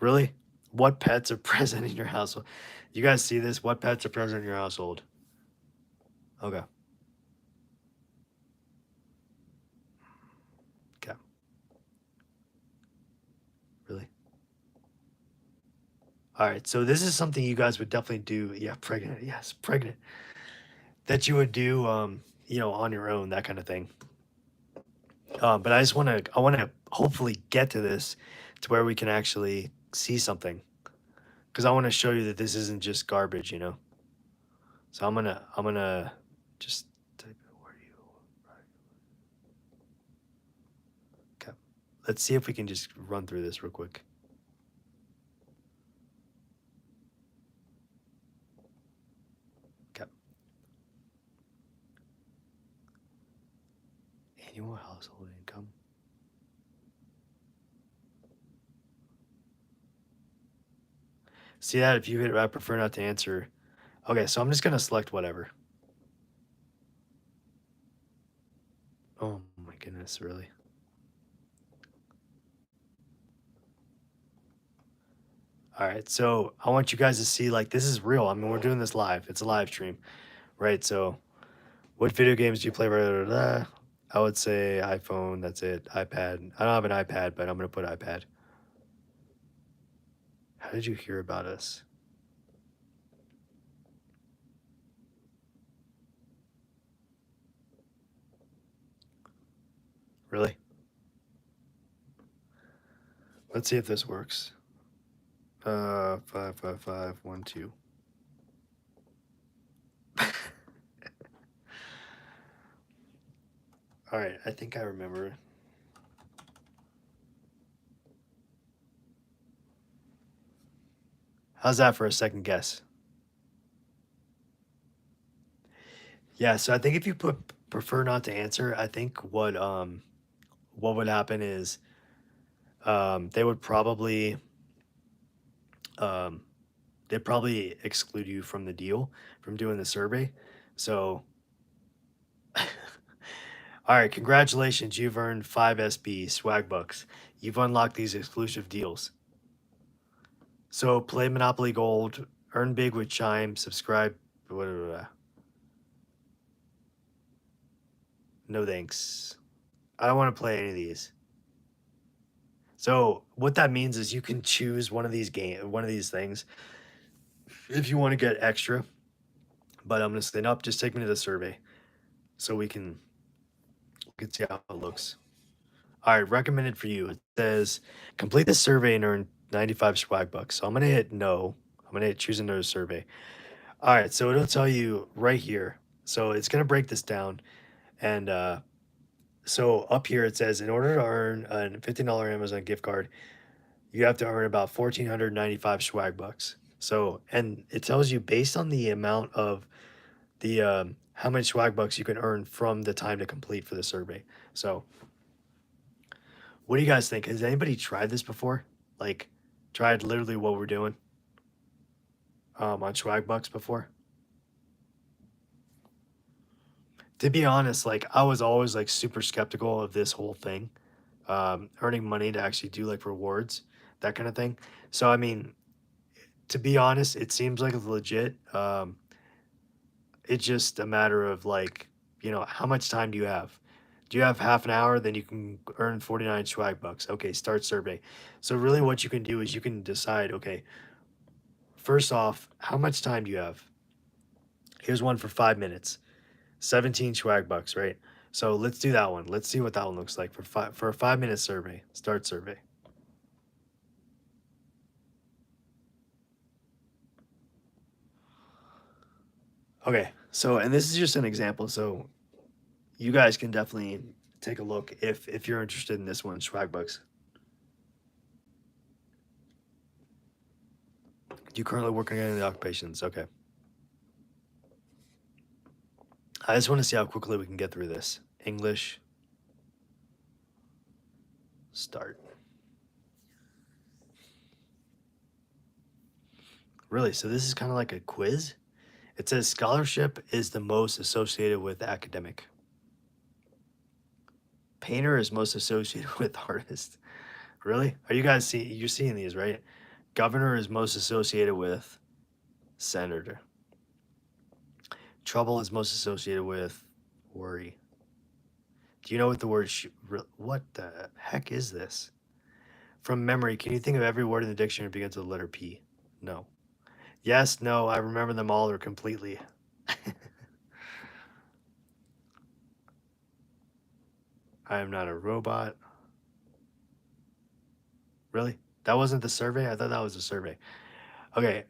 really, what pets are present in your household. You guys see this? What pets are present in your household? Okay, okay, really. All right, so this is something you guys would definitely do. Yeah, pregnant. Yes, pregnant. That you would do, on your own, that kind of thing. But I want to hopefully get to this to where we can actually see something, because I want to show you that this isn't just garbage. So I'm gonna just type it where you. Okay. Let's see if we can just run through this real quick. Okay. Annual household income. See that if you hit I prefer not to answer. Okay, so I'm just gonna select whatever. Oh my goodness, really? All right, so I want you guys to see like this is real. I mean, we're doing this live. It's a live stream, right? So, what video games do you play? Blah, blah, blah, blah. I would say iPhone. That's it. iPad. I don't have an iPad, but I'm gonna put iPad. How did you hear about us? Really? Let's see if this works. 55512. All right, I think I remember. How's that for a second guess? Yeah, so I think if you put prefer not to answer, I think what would happen is they would probably um they'd probably exclude you from the deal from doing the survey. So all right, congratulations, you've earned 5 SB swag bucks. You've unlocked these exclusive deals. So play Monopoly Gold Earn big with Chime. Subscribe. No thanks. I don't want to play any of these. So what that means is you can choose one of these things if you want to get extra. But I'm gonna say nope. Just take me to the survey so we can see how it looks. All right, recommended for you. It says complete the survey and earn 95 swag bucks. So I'm gonna hit no. I'm gonna hit choose another survey. All right, so it'll tell you right here. So it's gonna break this down, and so up here it says in order to earn a $15 Amazon gift card, you have to earn about 1,495 swag bucks. So and it tells you based on the amount of the how many swag bucks you can earn from the time to complete for the survey. So what do you guys think? Has anybody tried this before? Like, tried literally what we're doing on swag bucks before? To be honest, like I was always like super skeptical of this whole thing, earning money to actually do like rewards, that kind of thing. So I mean, to be honest, it seems like it's legit. It's just a matter of like, how much time do you have? Do you have half an hour? Then you can earn 49 swag bucks. Okay, start survey. So really what you can do is you can decide, okay, first off, how much time do you have? Here's one for 5 minutes, 17 swag bucks, right? So let's do that one. Let's see what that one looks like for a 5 minute survey. Start survey. Okay, so and this is just an example. So you guys can definitely take a look if you're interested in this one, swag bucks. Do you currently work in any of the occupations? Okay. I just want to see how quickly we can get through this. English. Start. Really? So this is kind of like a quiz? It says scholarship is the most associated with academic. Painter is most associated with artist. Really? Are you guys you're seeing these, right? Governor is most associated with senator. Trouble is most associated with worry. Do you know what the word what the heck is this? From memory, can you think of every word in the dictionary that begins with the letter P? No. Yes, no, I remember them all or completely. I am not a robot. Really? That wasn't the survey? I thought that was the survey. Okay.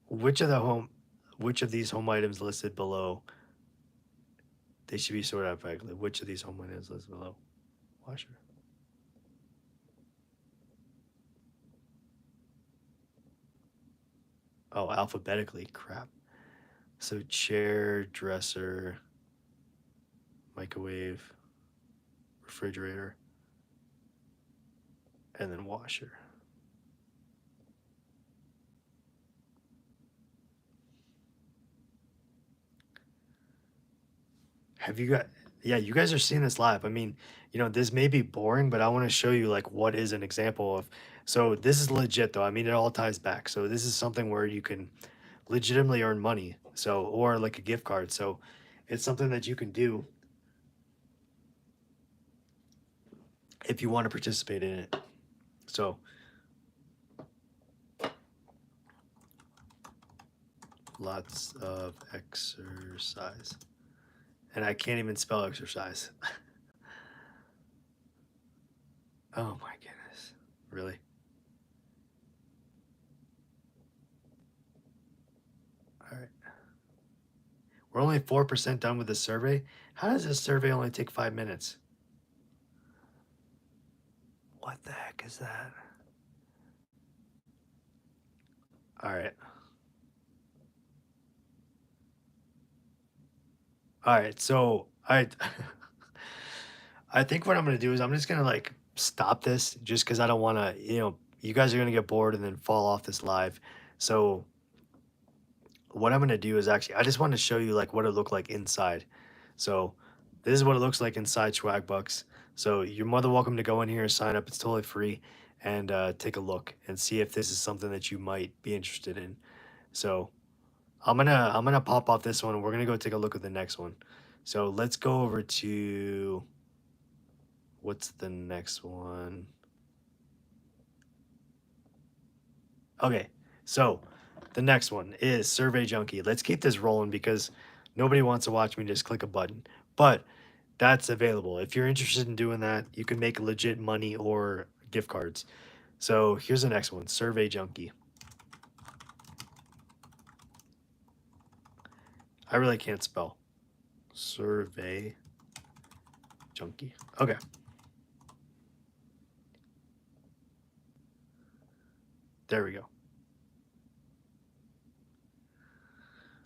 Which of the home which of these home items listed below they should be sorted alphabetically? Which of these home items listed below? Washer. Oh, alphabetically. Crap. So chair, dresser, microwave, refrigerator, and then washer. Have you got yeah, you guys are seeing this live. I mean, this may be boring, but I want to show you like what is an example of. So this is legit though. I mean, it all ties back. So this is something where you can legitimately earn money. So or like a gift card. So it's something that you can do if you want to participate in it. So lots of exercise. And I can't even spell exercise. Oh my goodness. Really? All right. We're only 4% done with the survey. How does this survey only take 5 minutes? What the heck is that? All right. All right. So I think what I'm gonna do is I'm just gonna like stop this just because I don't want to. You guys are gonna get bored and then fall off this live. So what I'm gonna do is actually I just want to show you like what it looked like inside. So this is what it looks like inside Swagbucks. So you're more than welcome to go in here, sign up. It's totally free, and take a look and see if this is something that you might be interested in. So I'm gonna pop off this one and we're gonna go take a look at the next one. So let's go over to what's the next one? Okay, so the next one is Survey Junkie. Let's keep this rolling because nobody wants to watch me just click a button. But that's available. If you're interested in doing that, you can make legit money or gift cards. So here's the next one, Survey Junkie. I really can't spell. Survey Junkie. Okay. There we go.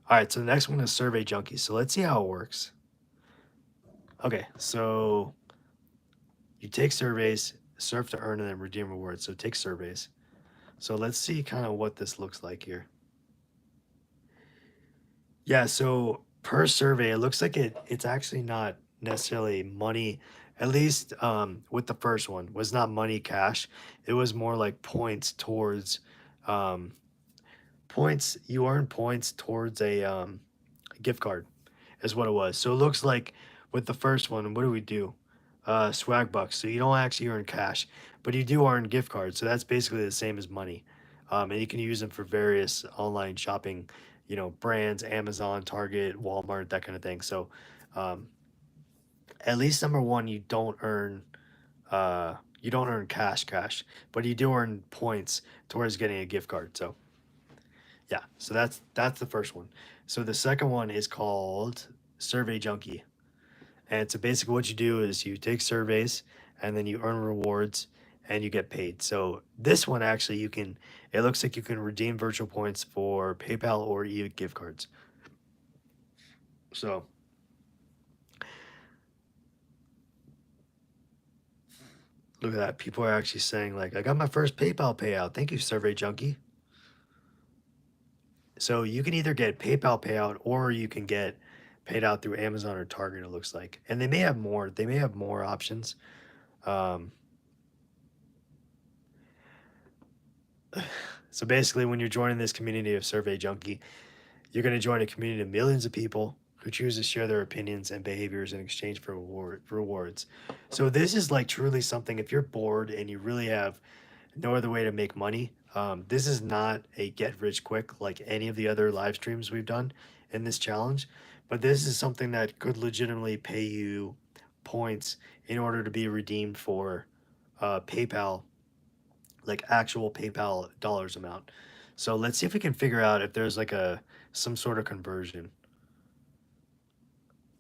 All right, so the next one is Survey Junkie. So let's see how it works. Okay, so you take surveys, surf to earn, and then redeem rewards. So take surveys. So let's see kind of what this looks like here. Yeah, so per survey, it looks like it's actually not necessarily money. At least with the first one, was not money cash. It was more like points towards um, points. You earn points towards a gift card, is what it was. So it looks like with the first one, what do we do? Swag bucks. So you don't actually earn cash, but you do earn gift cards. So that's basically the same as money. And you can use them for various online shopping, brands, Amazon, Target, Walmart, that kind of thing. So um, at least number one, you don't earn cash, but you do earn points towards getting a gift card. So yeah, so that's the first one. So the second one is called Survey Junkie. And so basically, what you do is you take surveys and then you earn rewards and you get paid. So this one actually, it looks like you can redeem virtual points for PayPal or even gift cards. So look at that. People are actually saying, like, I got my first PayPal payout. Thank you, Survey Junkie. So you can either get PayPal payout or you can get paid out through Amazon or Target, it looks like. And they may have more options. Um, so basically, when you're joining this community of Survey Junkie, you're going to join a community of millions of people who choose to share their opinions and behaviors in exchange for rewards. So this is like truly something. If you're bored and you really have no other way to make money, this is not a get rich quick like any of the other live streams we've done in this challenge. But this is something that could legitimately pay you points in order to be redeemed for PayPal, like actual PayPal dollars amount. So let's see if we can figure out if there's like some sort of conversion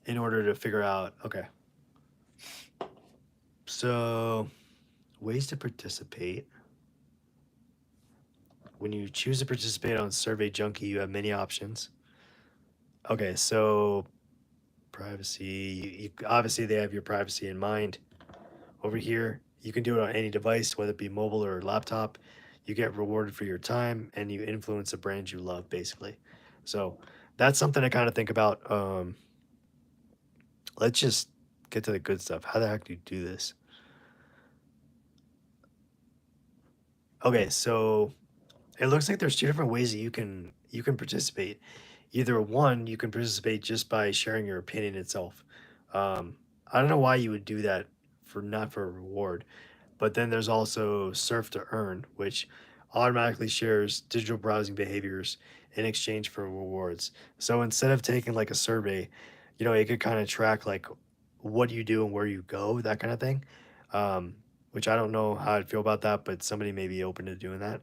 in order to figure out. Okay. So ways to participate. When you choose to participate on Survey Junkie, you have many options. Okay, so privacy. Obviously they have your privacy in mind. Over here, you can do it on any device, whether it be mobile or laptop. You get rewarded for your time, and you influence the brands you love, basically. So that's something to kind of think about. Let's just get to the good stuff. How the heck do you do this? Okay, so it looks like there's two different ways that you can participate. Either one, you can participate just by sharing your opinion itself. I don't know why you would do that for not for a reward. But then there's also Surf to Earn, which automatically shares digital browsing behaviors in exchange for rewards. So instead of taking like a survey, it could kind of track like what you do and where you go, that kind of thing. Um, which I don't know how I'd feel about that, but somebody may be open to doing that.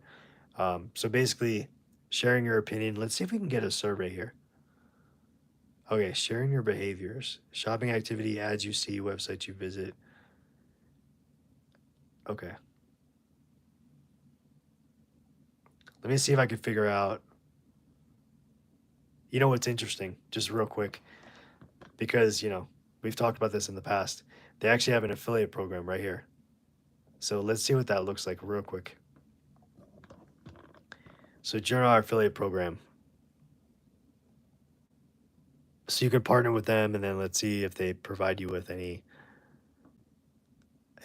So basically, sharing your opinion. Let's see if we can get a survey here. Okay, sharing your behaviors, shopping activity, ads you see, websites you visit. Okay. Let me see if I can figure out. You know what's interesting, just real quick, because, we've talked about this in the past. They actually have an affiliate program right here. So let's see what that looks like real quick. So join our affiliate program. So you can partner with them and then let's see if they provide you with any.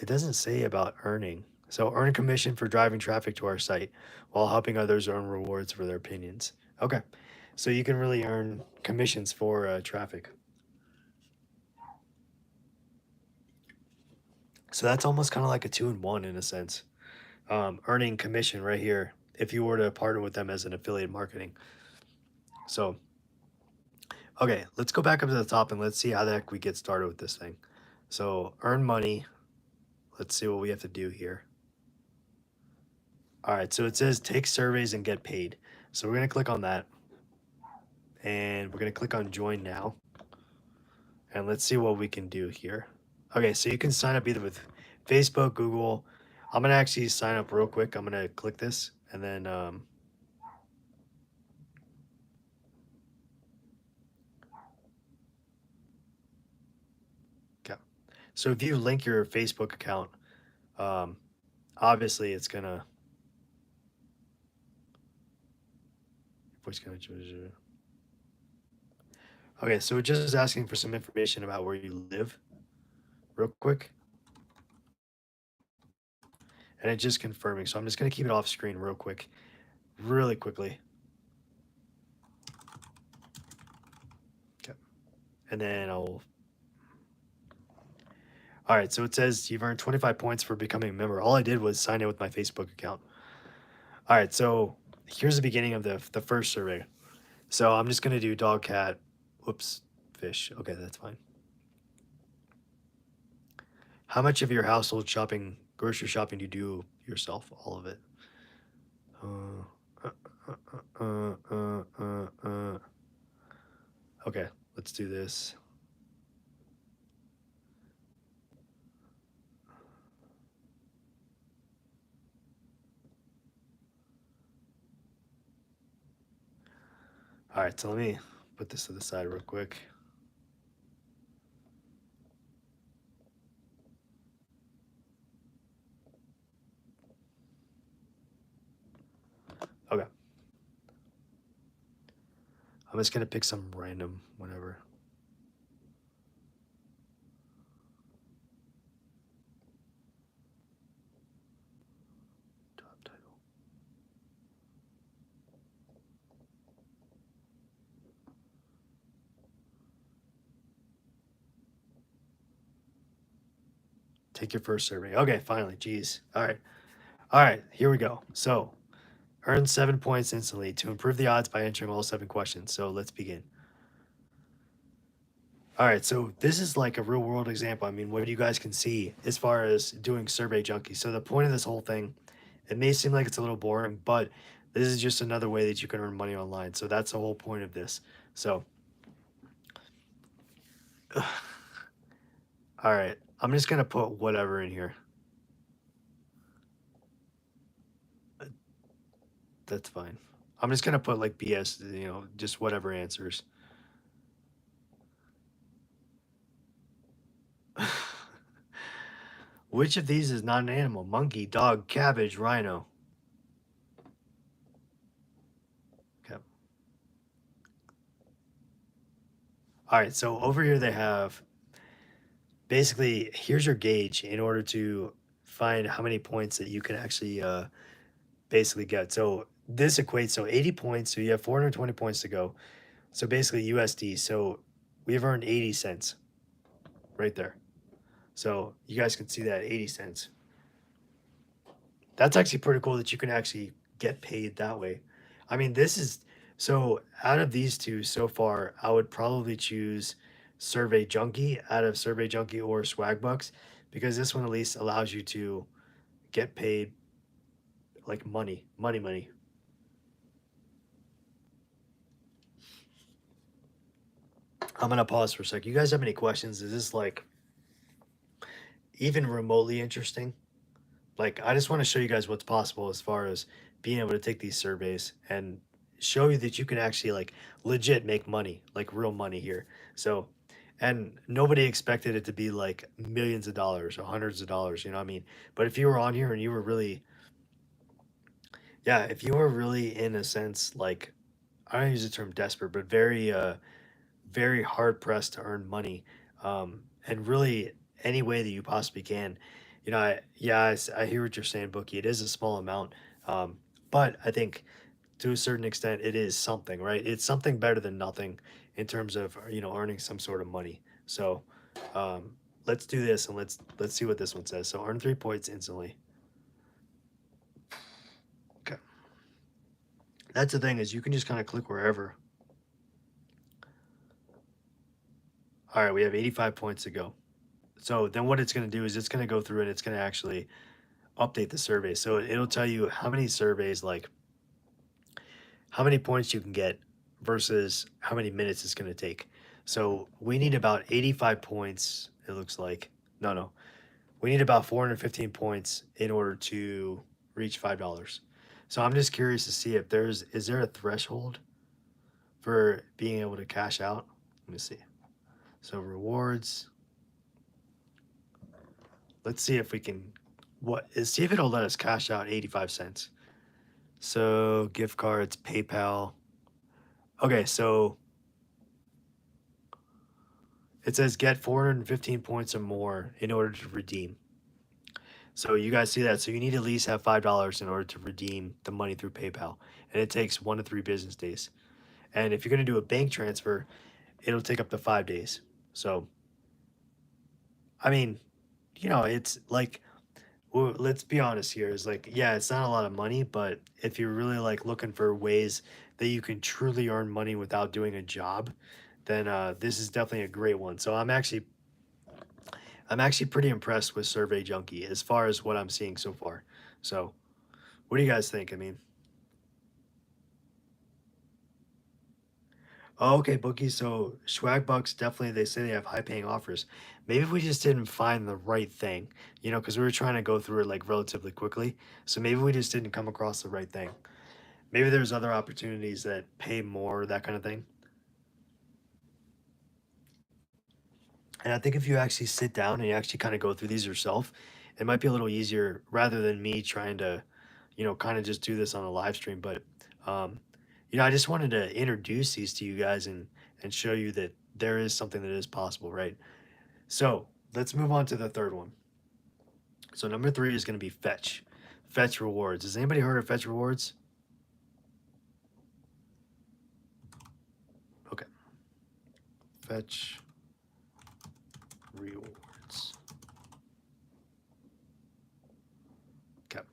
It doesn't say about earning. So earn commission for driving traffic to our site while helping others earn rewards for their opinions. Okay. So you can really earn commissions for traffic. So that's almost kind of like a two in one in a sense. Earning commission right here if you were to partner with them as an affiliate marketing. So, okay, let's go back up to the top and let's see how the heck we get started with this thing. So, earn money. Let's see what we have to do here. All right, so it says take surveys and get paid. So, we're going to click on that and we're going to click on join now. And let's see what we can do here. Okay, so you can sign up either with Facebook, Google. I'm going to actually sign up real quick. I'm going to click this and then okay. So if you link your Facebook account, um, obviously it's gonna okay, so it's just asking for some information about where you live real quick, and it's just confirming. So I'm just gonna keep it off screen real quick, really quickly. Okay. And then I'll all right, so it says you've earned 25 points for becoming a member. All I did was sign in with my Facebook account. All right, so here's the beginning of the first survey. So I'm just gonna do dog, cat, whoops, fish. Okay, that's fine. How much of your household shopping, grocery shopping, do you do yourself? All of it. Uh, uh, uh, uh, uh. Okay, let's do this. All right, so let me put this to the side real quick. Okay. I'm just gonna pick some random whatever. Job title. Take your first survey. Okay, finally. Jeez. All right. All right, here we go. So, earn 7 points instantly to improve the odds by answering all 7 questions. So, let's begin. All right, so this is like a real world example. I mean, what you guys can see as far as doing Survey Junkie. So, the point of this whole thing, it may seem like it's a little boring, but this is just another way that you can earn money online. So, that's the whole point of this. So, all right, I'm just going to put whatever in here. That's fine. I'm just going to put like BS, just whatever answers. Which of these is not an animal? Monkey, dog, cabbage, rhino. Okay. All right, so over here they have basically here's your gauge in order to find how many points that you can actually basically get. So this equates so 80 points, so you have 420 points to go. So basically USD. So we've earned 80 cents right there. So you guys can see that 80 cents. That's actually pretty cool that you can actually get paid that way. I mean, this is so out of these two so far, I would probably choose Survey Junkie out of Survey Junkie or Swagbucks because this one at least allows you to get paid like money. I'm gonna pause for a sec. You guys have any questions? Is this like even remotely interesting? Like, I just want to show you guys what's possible as far as being able to take these surveys and show you that you can actually like legit make money, like real money here. So, and nobody expected it to be like millions of dollars or hundreds of dollars, you know what I mean? But if you were on here and you were really, yeah, if you were really in a sense like, I don't use the term desperate, but very hard pressed to earn money, and really any way that you possibly can. Yeah, I hear what you're saying, Bookie. It is a small amount, but I think to a certain extent, it is something, right? It's something better than nothing in terms of, earning some sort of money. So, um, let's do this and let's see what this one says. So earn 3 points instantly. Okay. That's the thing, is you can just kind of click wherever. All right, we have 85 points to go. So then what it's going to do is it's going to go through and it's going to actually update the survey. So it'll tell you how many surveys, like how many points you can get versus how many minutes it's going to take. So we need about 85 points, it looks like. No, no. We need about 415 points in order to reach $5. So I'm just curious to see if is there a threshold for being able to cash out? Let me see. So rewards. Let's see if we can see if it'll let us cash out 85 cents. So gift cards, PayPal. Okay, so it says get 415 points or more in order to redeem. So you guys see that. So you need to at least have $5 in order to redeem the money through PayPal. And it takes 1 to 3 business days. And if you're going to do a bank transfer, it'll take up to 5 days. So, I mean, it's like, well, let's be honest here. Is like, yeah, it's not a lot of money, but if you're really like looking for ways that you can truly earn money without doing a job, then this is definitely a great one. So I'm actually pretty impressed with Survey Junkie as far as what I'm seeing so far. So, what do you guys think? I mean, oh, okay, bookies. So Swag Bucks definitely, they say they have high paying offers. Maybe if we just didn't find the right thing, because we were trying to go through it like relatively quickly. So maybe we just didn't come across the right thing. Maybe there's other opportunities that pay more, that kind of thing. And I think if you actually sit down and you actually kind of go through these yourself, it might be a little easier rather than me trying to, kind of just do this on a live stream. But, um, I just wanted to introduce these to you guys and show you that there is something that is possible, right? So let's move on to the third one. So number 3 is going to be Fetch. Fetch rewards. Has anybody heard of Fetch rewards? Okay. Fetch rewards. Okay.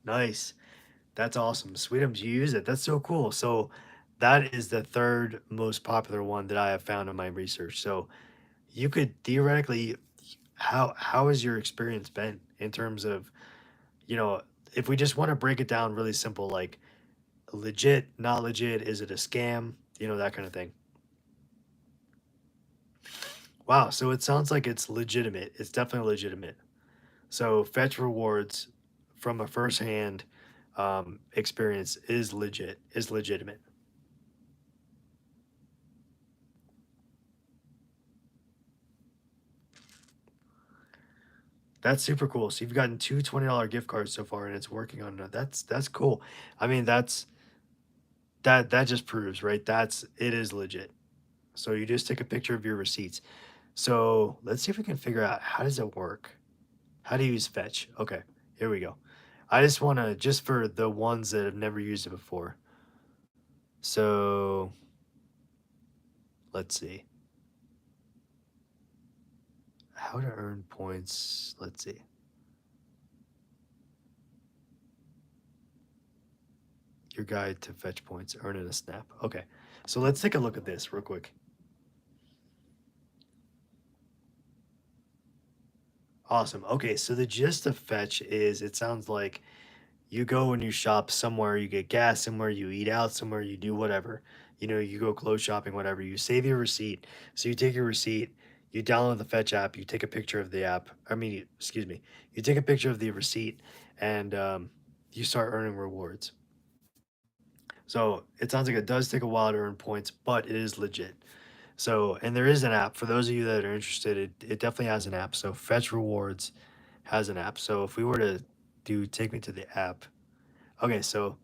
Nice. That's awesome. Sweetums, you use it. That's so cool. So that is the third most popular one that I have found in my research. So you could theoretically, how has your experience been in terms of, you know, if we just want to break it down really simple, like legit, not legit, is it a scam, that kind of thing. Wow, so it sounds like it's legitimate. It's definitely legitimate. So Fetch rewards from a firsthand experience is legitimate. That's super cool. So you've gotten two $20 gift cards so far, and it's working on that. That's cool. I mean, that just proves, right? It is legit. So you just take a picture of your receipts. So let's see if we can figure out how does it work. How to use Fetch. Okay, here we go. I just want to just for the ones that have never used it before. So let's see how to earn points. Let's see. Your guide to fetch points, earn in a snap. Okay, so let's take a look at this real quick. Awesome. Okay, so the gist of fetch is it sounds like you go and you shop somewhere, you get gas somewhere, you eat out somewhere, you do whatever. You go clothes shopping, whatever. You save your receipt. So you take your receipt, you download the fetch app, you take a picture of the app. I mean, excuse me, you take a picture of the receipt and you start earning rewards. So it sounds like it does take a while to earn points, but it is legit. So, and there is an app for those of you that are interested. It definitely has an app. So, Fetch Rewards has an app. So, if we were to do take me to the app, okay, so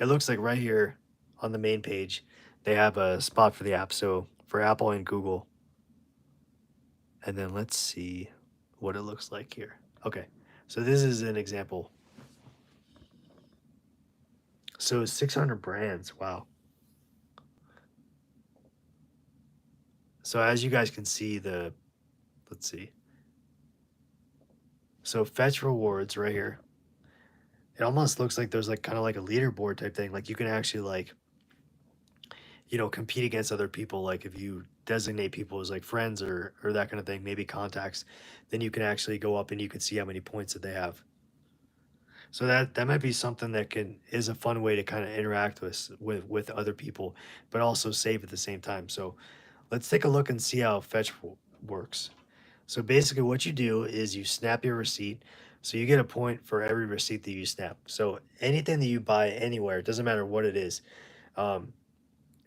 it looks like right here on the main page, they have a spot for the app. So, for Apple and Google, and then let's see what it looks like here. Okay, so this is an example. So 600 brands, wow. So as you guys can see, let's see. So fetch rewards right here. It almost looks like there's like kind of like a leaderboard type thing. Like you can actually like, compete against other people. Like if you designate people as like friends or that kind of thing, maybe contacts, then you can actually go up and you can see how many points that they have. So that might be something that is a fun way to kind of interact with other people, but also save at the same time. So let's take a look and see how works. So basically what you do is you snap your receipt. So you get a point for every receipt that you snap. So anything that you buy anywhere, it doesn't matter what it is. Um,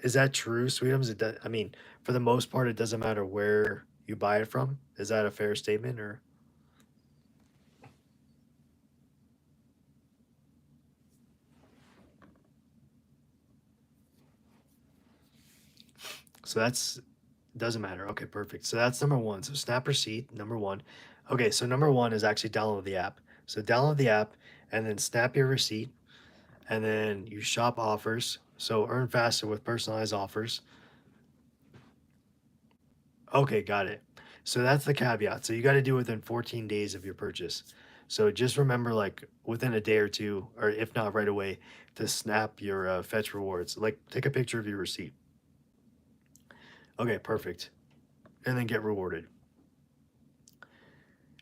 is that true, Sweetums? I mean, for the most part, it doesn't matter where you buy it from. Is that a fair statement or? So that's doesn't matter. Okay, perfect. So that's number one. So snap receipt, number one. Okay, so number one is actually download the app. So download the app and then snap your receipt and then you shop offers. So earn faster with personalized offers. Okay, got it. So that's the caveat. So you got to do it within 14 days of your purchase. So just remember, like within a day or two, or if not right away, to snap your fetch rewards. Like take a picture of your receipt. Okay, perfect. And then get rewarded.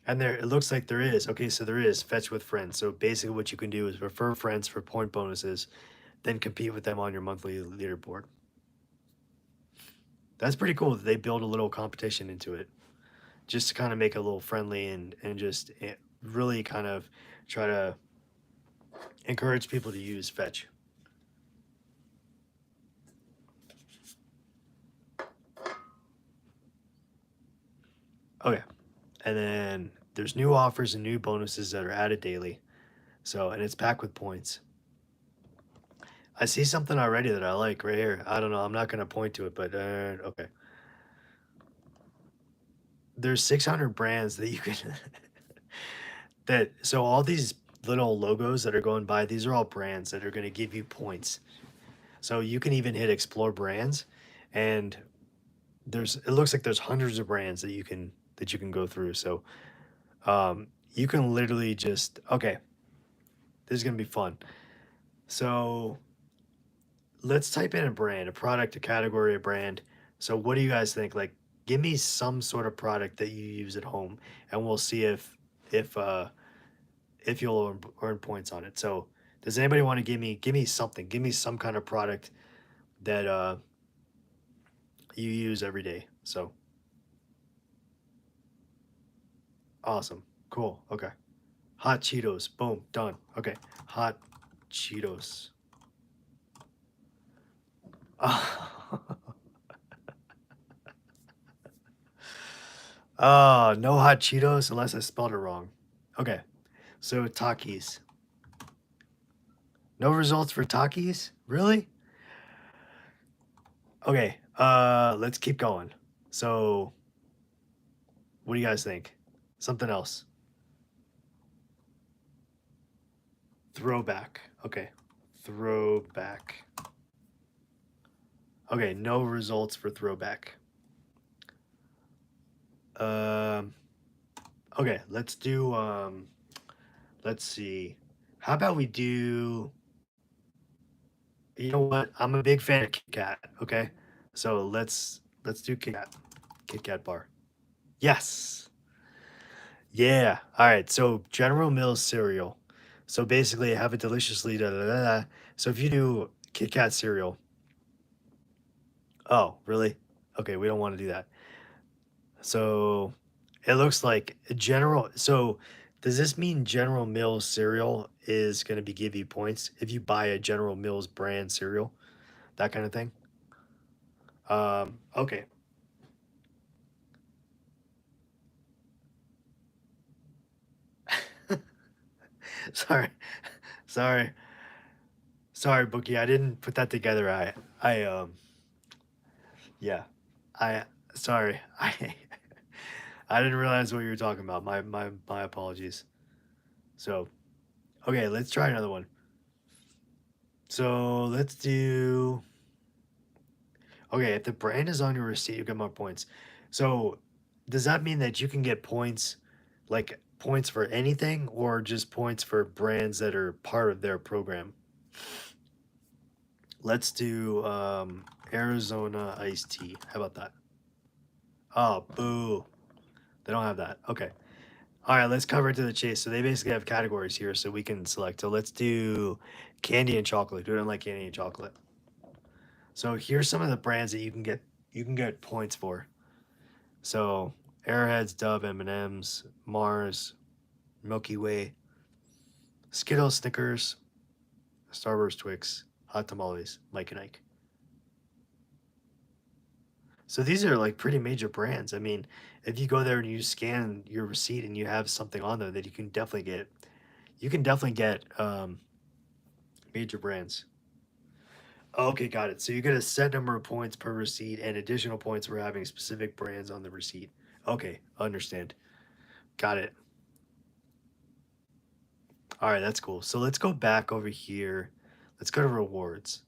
And there, it looks like there is. Okay, so there is fetch with friends. So basically, what you can do is refer friends for point bonuses, then compete with them on your monthly leaderboard. That's pretty cool that they build a little competition into it, just to kind of make it a little friendly and just really kind of try to encourage people to use fetch. Okay, and then there's new offers and new bonuses that are added daily. So, and it's packed with points. I see something already that I like right here. I don't know. I'm not going to point to it, but okay. There's 600 brands that you can so all these little logos that are going by, these are all brands that are going to give you points. So you can even hit explore brands and it looks like there's hundreds of brands that you can go through. So you can literally just okay, this is going to be fun. So let's type in a brand, a product, a category, a brand. So what do you guys think? Like, give me some sort of product that you use at home, and we'll see if uh, if you'll earn points on it. So, does anybody want to give me something? Give me some kind of product that you use every day. So, awesome, cool, okay. Hot Cheetos, boom, done. Okay, hot Cheetos. Oh, no hot Cheetos unless I spelled it wrong. Okay, so Takis. No results for Takis? Really? Okay, let's keep going. So, what do you guys think? Something else. Throwback. Okay. Throwback. Okay, no results for throwback. Um, okay, let's see. How about we do, you know what? I'm a big fan of Kit Kat, okay? So let's do Kit Kat bar. Yes. Yeah. All right. So General Mills cereal. So basically, have a deliciously da da da. Da. So if you do Kit Kat cereal, oh really? Okay, we don't want to do that. So it looks like General. So does this mean General Mills cereal is going to be give you points if you buy a General Mills brand cereal, that kind of thing? Okay. Sorry, sorry, sorry, Bookie. I didn't put that together. Yeah. I sorry. I I didn't realize what you were talking about. My apologies. So, okay, let's try another one. So let's do. Okay, if the brand is on your receipt, you get more points. So, does that mean that you can get points, like points for anything, or just points for brands that are part of their program? Let's do Arizona iced tea. How about that? Oh, boo. They don't have that. Okay. All right, let's cover it to the chase. So they basically have categories here, so we can select. So let's do candy and chocolate. Who don't like candy and chocolate? So here's some of the brands that you can get points for. So Airheads, Dove, M&Ms, Mars, Milky Way, Skittles, Snickers, Starburst, Twix, Hot Tamales, Mike and Ike. So these are like pretty major brands. I mean, if you go there and you scan your receipt and you have something on there that you can definitely get major brands. Okay, got it. So you get a set number of points per receipt and additional points for having specific brands on the receipt. Okay, understand. Got it. All right, that's cool. So let's go back over here. Let's go to rewards.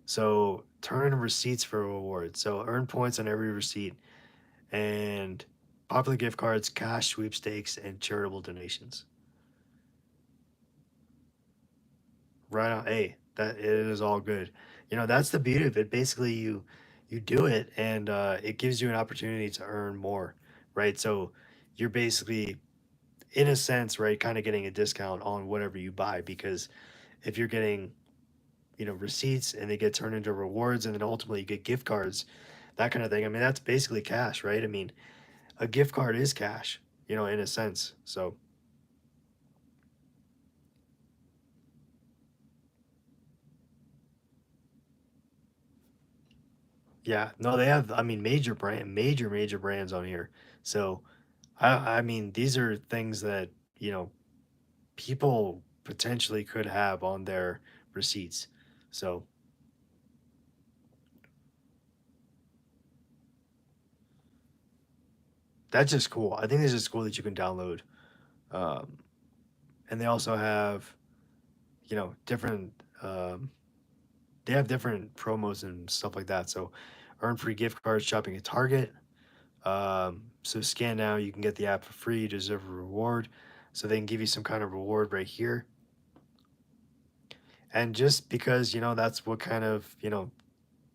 So turn receipts for rewards. So earn points on every receipt and popular gift cards, cash sweepstakes, and charitable donations. Right on. Hey, that it is all good. That's the beauty of it. Basically, you do it, and it gives you an opportunity to earn more, right? So you're basically, in a sense, right, kind of getting a discount on whatever you buy because if you're getting receipts and they get turned into rewards and then ultimately you get gift cards, that kind of thing. I mean, that's basically cash, right? I mean, a gift card is cash, in a sense. So yeah, no, they have, I mean, major brands on here. So I mean, these are things that, people potentially could have on their receipts. So that's just cool. I think it's just cool that you can download. Um, and they also have, different, um, they have different promos and stuff like that. So earn free gift cards shopping at Target. So scan now, you can get the app for free. You deserve a reward. So they can give you some kind of reward right here. And just because, that's what kind of,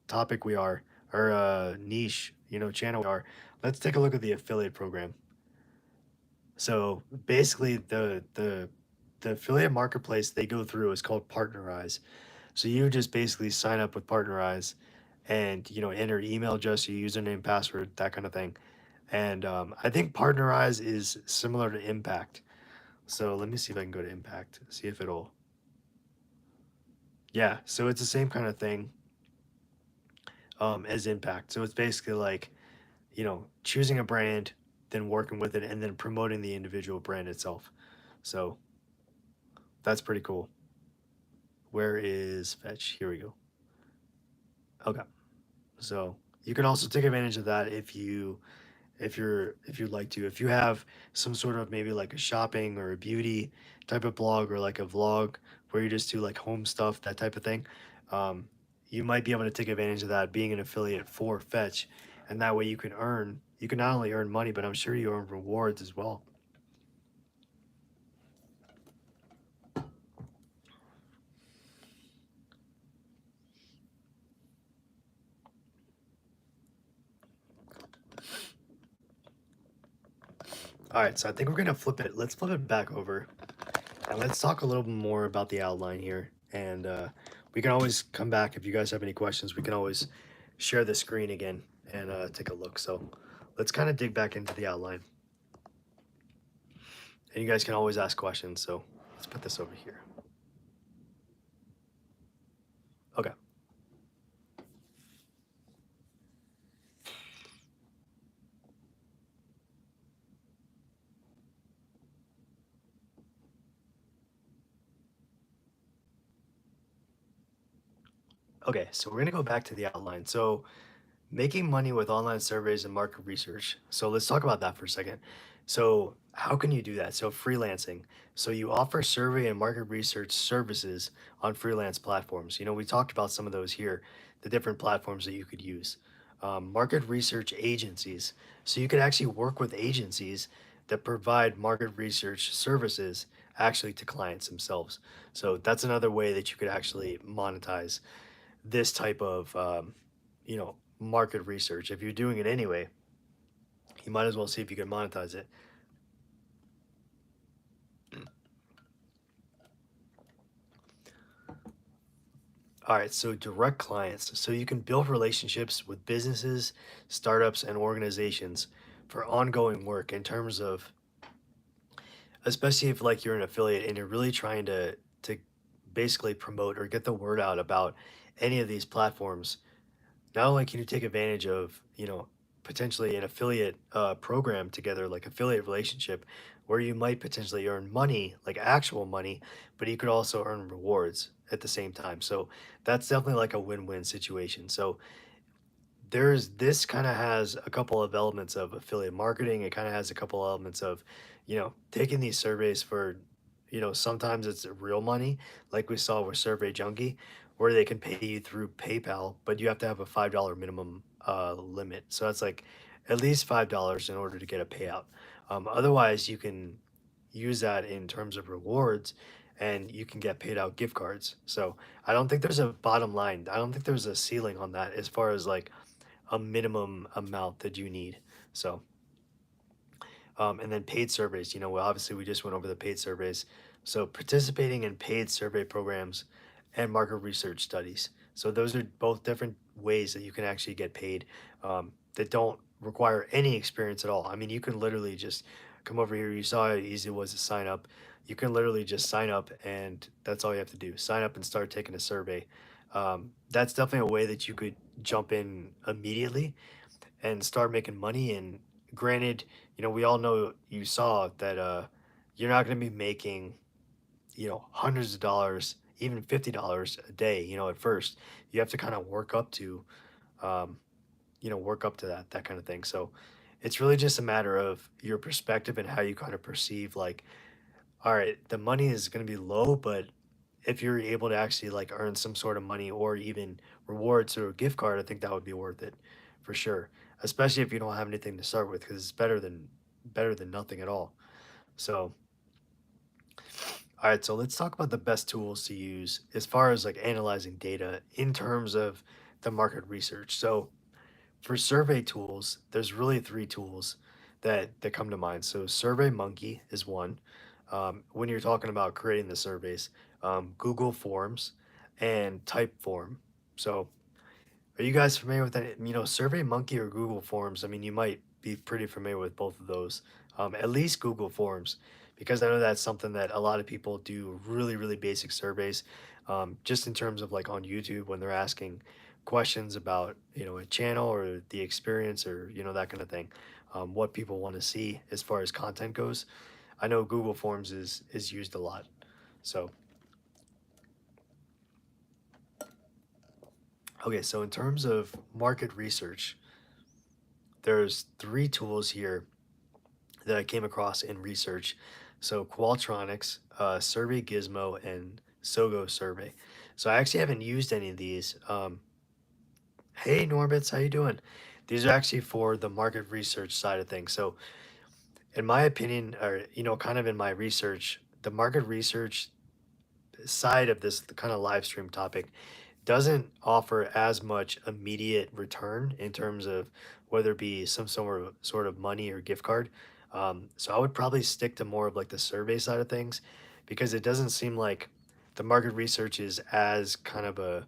topic we are, or niche, channel we are, let's take a look at the affiliate program. So basically the affiliate marketplace they go through is called Partnerize. So you just basically sign up with Partnerize and enter email address, your username, password, that kind of thing. And I think Partnerize is similar to Impact. So let me see if I can go to Impact, see if it'll. Yeah, so it's the same kind of thing as Impact. So it's basically like choosing a brand, then working with it, and then promoting the individual brand itself. So that's pretty cool. Where is Fetch? Here we go. Okay. So you can also take advantage of that if you'd like to. If you have some sort of maybe like a shopping or a beauty type of blog or like a vlog where you just do like home stuff, that type of thing, um, you might be able to take advantage of that being an affiliate for Fetch, and that way you can not only earn money, but I'm sure you earn rewards as well. All right, so I think we're gonna flip it. Let's flip it back over and let's talk a little bit more about the outline here. And we can always come back if you guys have any questions. We can always share the screen again and take a look. So let's kind of dig back into the outline. And you guys can always ask questions. So let's put this over here. Okay. Okay, so we're gonna go back to the outline. So Making money with online surveys and market research. So let's talk about that for a second. So how can you do that? So freelancing. So you offer survey and market research services on freelance platforms. We talked about some of those here, the different platforms that you could use. Market research agencies. So you could actually work with agencies that provide market research services actually to clients themselves. So that's another way that you could actually monetize this type of market research. If you're doing it anyway, you might as well see if you can monetize it. All right, so direct clients. So you can build relationships with businesses, startups, and organizations for ongoing work in terms of, especially if like you're an affiliate and you're really trying to basically promote or get the word out about any of these platforms. Not only can you take advantage of, potentially an affiliate program together, like affiliate relationship, where you might potentially earn money, like actual money, but you could also earn rewards at the same time. So that's definitely like a win-win situation. So there's this kind of has a couple of elements of affiliate marketing. It kind of has a couple elements of, taking these surveys for, sometimes it's real money, like we saw with Survey Junkie, where they can pay you through PayPal, but you have to have a $5 minimum limit. So that's like at least $5 in order to get a payout. Otherwise, you can use that in terms of rewards and you can get paid out gift cards. So I don't think there's a bottom line. I don't think there's a ceiling on that as far as like a minimum amount that you need. So, and then paid surveys, well, obviously we just went over the paid surveys. So participating in paid survey programs and market research studies. So those are both different ways that you can actually get paid that don't require any experience at all. I mean, you can literally just come over here. You saw how easy it was to sign up. You can literally just sign up and that's all you have to do. Sign up and start taking a survey. That's definitely a way that you could jump in immediately and start making money. And granted, we all know you saw that you're not going to be making, hundreds of dollars, even $50 a day, at first. You have to kind of um, work up to that kind of thing. So it's really just a matter of your perspective and how you kind of perceive like, all right, the money is going to be low, but if you're able to actually like earn some sort of money or even rewards or a gift card, I think that would be worth it for sure. Especially if you don't have anything to start with, because it's better than nothing at all. So, all right, so let's talk about the best tools to use as far as like analyzing data in terms of the market research. So, for survey tools, there's really three tools that come to mind. So Survey Monkey is one. When you're talking about creating the surveys, Google Forms and Typeform. So are you guys familiar with that? Survey Monkey or Google Forms? I mean, you might be pretty familiar with both of those. At least Google Forms, because I know that's something that a lot of people do really, really basic surveys, just in terms of like on YouTube when they're asking questions about, a channel or the experience or, that kind of thing, what people want to see as far as content goes. I know Google Forms is used a lot. So, okay, so in terms of market research, there's three tools here that I came across in research. So Qualtrics, Survey Gizmo, and Sogo Survey. So I actually haven't used any of these. Hey Norbits, how you doing? These are actually for the market research side of things. So in my opinion, or kind of in my research, the market research side of this kind of live stream topic doesn't offer as much immediate return in terms of whether it be some sort of money or gift card. So I would probably stick to more of like the survey side of things because it doesn't seem like the market research is as kind of a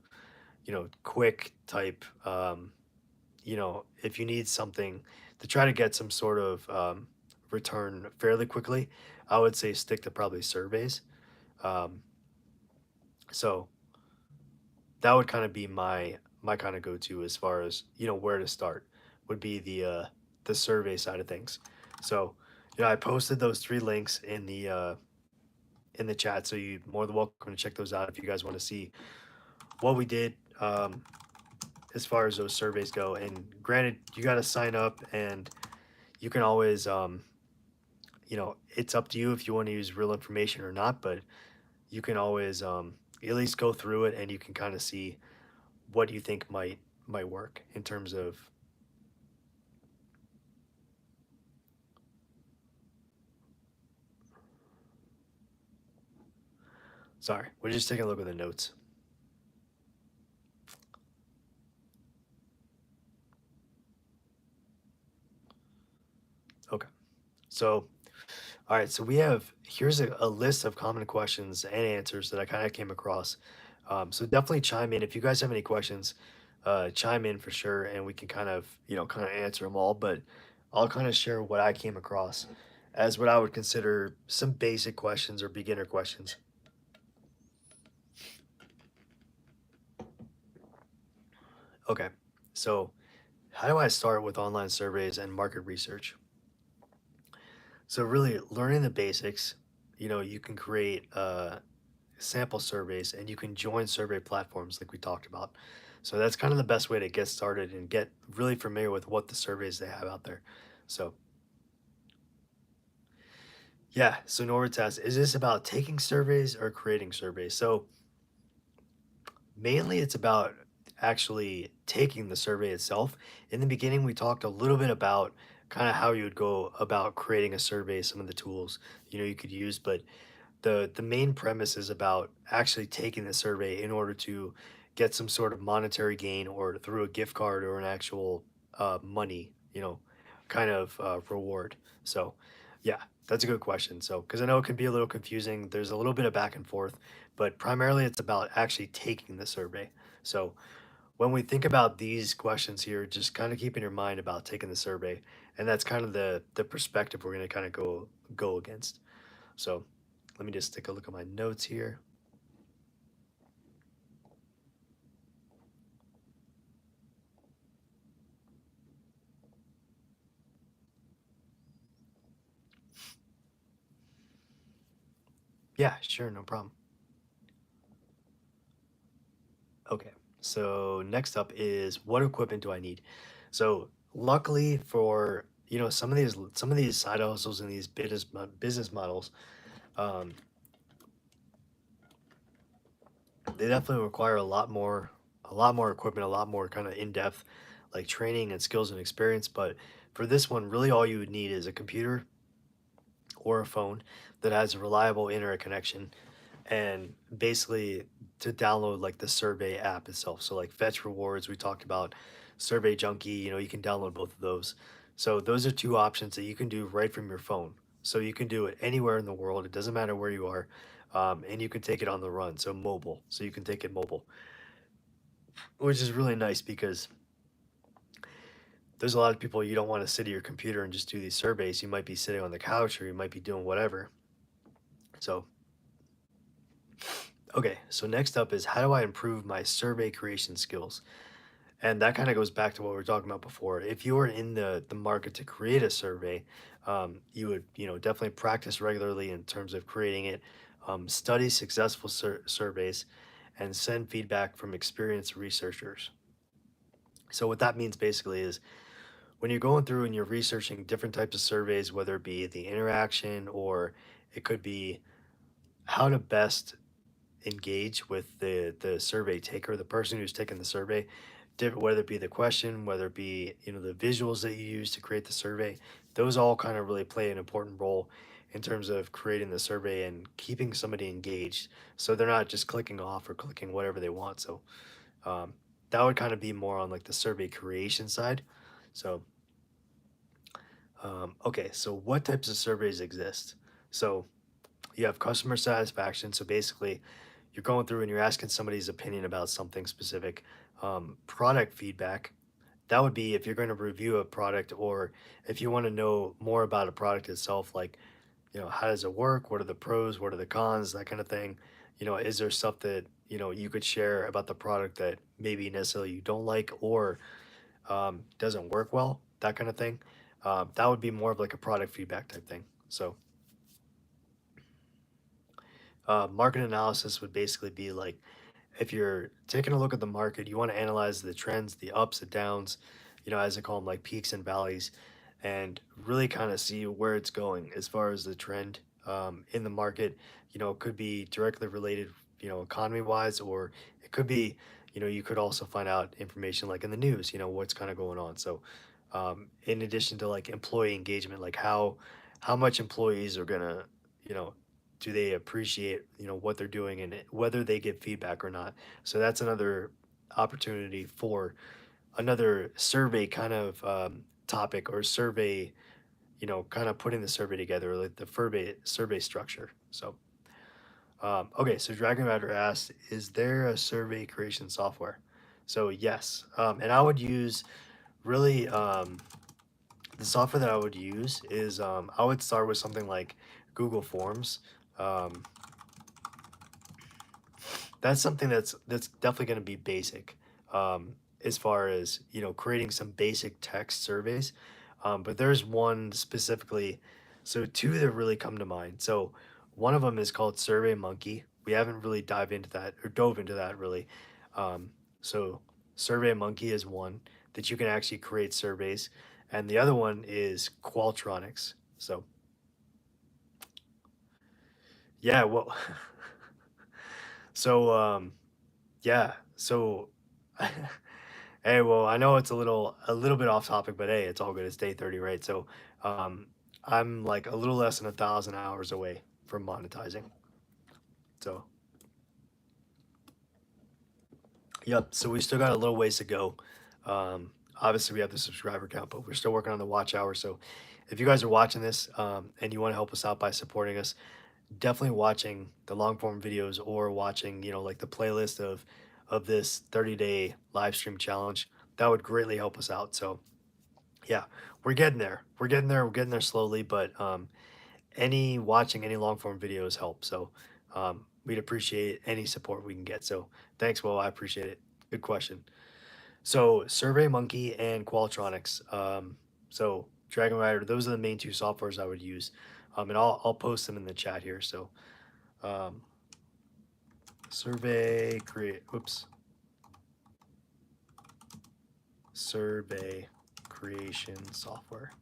quick type. If you need something to try to get some sort of return fairly quickly, I would say stick to probably surveys. Um, so that would kind of be my kind of go-to as far as where to start would be the survey side of things. So I posted those three links in the chat, so you're more than welcome to check those out if you guys want to see what we did. as far as those surveys go. And granted, you got to sign up, and you can always, it's up to you if you want to use real information or not, but you can always at least go through it, and you can kind of see what you think might work in terms of. Sorry, we're just taking a look at the notes. Okay. So, all right. So here's a list of common questions and answers that I kind of came across. So definitely chime in if you guys have any questions. Chime in for sure, and we can kind of answer them all. But I'll kind of share what I came across as what I would consider some basic questions or beginner questions. Okay. So, how do I start with online surveys and market research? So really learning the basics, you can create sample surveys, and you can join survey platforms like we talked about. So that's kind of the best way to get started and get really familiar with what the surveys they have out there. So yeah, so in order to ask, is this about taking surveys or creating surveys? So mainly it's about actually taking the survey itself. In the beginning, we talked a little bit about kind of how you would go about creating a survey, some of the tools you could use, but the main premise is about actually taking the survey in order to get some sort of monetary gain, or through a gift card or an actual money, kind of reward. So yeah, that's a good question. So because I know it can be a little confusing, there's a little bit of back and forth, but primarily it's about actually taking the survey. So when we think about these questions here, just kind of keep in your mind about taking the survey, and that's kind of the perspective we're going to kind of go against. So let me just take a look at my notes here. Yeah, sure, no problem. Okay, so next up is, what equipment do I need? So luckily for some of these side hustles and these business models, um, they definitely require a lot more equipment, a lot more kind of in depth, like training and skills and experience. But for this one, really all you would need is a computer or a phone that has a reliable internet connection, and basically to download like the survey app itself. So like Fetch Rewards, we talked about Survey Junkie, you can download both of those. So those are two options that you can do right from your phone. So you can do it anywhere in the world. It doesn't matter where you are. And you can take it on the run. So mobile. So you can take it mobile, which is really nice because there's a lot of people, you don't want to sit at your computer and just do these surveys. You might be sitting on the couch, or you might be doing whatever. So okay, so next up is, how do I improve my survey creation skills? And that kind of goes back to what we were talking about before. If you are in the market to create a survey, you would definitely practice regularly in terms of creating it, study successful surveys, and send feedback from experienced researchers. So what that means basically is, when you're going through and you're researching different types of surveys, whether it be the interaction, or it could be how to best engage with the survey taker, the person who's taking the survey, whether it be the question, whether it be the visuals that you use to create the survey, those all kind of really play an important role in terms of creating the survey and keeping somebody engaged, so they're not just clicking off or clicking whatever they want. So um, that would kind of be more on like the survey creation side. So okay, so what types of surveys exist? So you have customer satisfaction. So basically, you're going through and you're asking somebody's opinion about something specific. Product feedback. That would be if you're going to review a product, or if you want to know more about a product itself, like, how does it work? What are the pros? What are the cons? That kind of thing. Is there stuff that, you could share about the product that maybe necessarily you don't like, or doesn't work well? That kind of thing. That would be more of like a product feedback type thing. So market analysis would basically be like, if you're taking a look at the market, you want to analyze the trends, the ups and downs, as I call them, like peaks and valleys, and really kind of see where it's going as far as the trend in the market. It could be directly related, economy wise, or it could be, you could also find out information like in the news, what's kind of going on. So, in addition to like employee engagement, like how much employees are gonna, you know, do they appreciate what they're doing and whether they get feedback or not. So that's another opportunity for another survey kind of topic or survey, kind of putting the survey together, like the survey structure. So okay, so Dragon Rider asked, is there a survey creation software? So yes, and I would use really the software that I would use is I would start with something like Google Forms. um, that's something that's definitely going to be basic, as far as creating some basic text surveys. But there's one specifically, so two that really come to mind. So one of them is called Survey Monkey. We haven't really dove into that really. So Survey Monkey is one that you can actually create surveys, and the other one is Qualtrics. So yeah, well, so yeah, so hey, well, I know it's a little bit off topic, but hey, it's all good. It's day 30, right? So, um, I'm like a little less than 1,000 hours away from monetizing. So, yep. So we still got a little ways to go. Obviously, we have the subscriber count, but we're still working on the watch hour. So, if you guys are watching this and you want to help us out by supporting us, definitely watching the long form videos or watching, like the playlist of this 30-day live stream challenge. That would greatly help us out. So, yeah, we're getting there. We're getting there. We're getting there slowly, but any long form videos help. So we'd appreciate any support we can get. So thanks, Will. I appreciate it. Good question. So Survey Monkey and Qualtrics. So Dragon Rider, those are the main two softwares I would use. And I'll post them in the chat here. So um, survey creation software.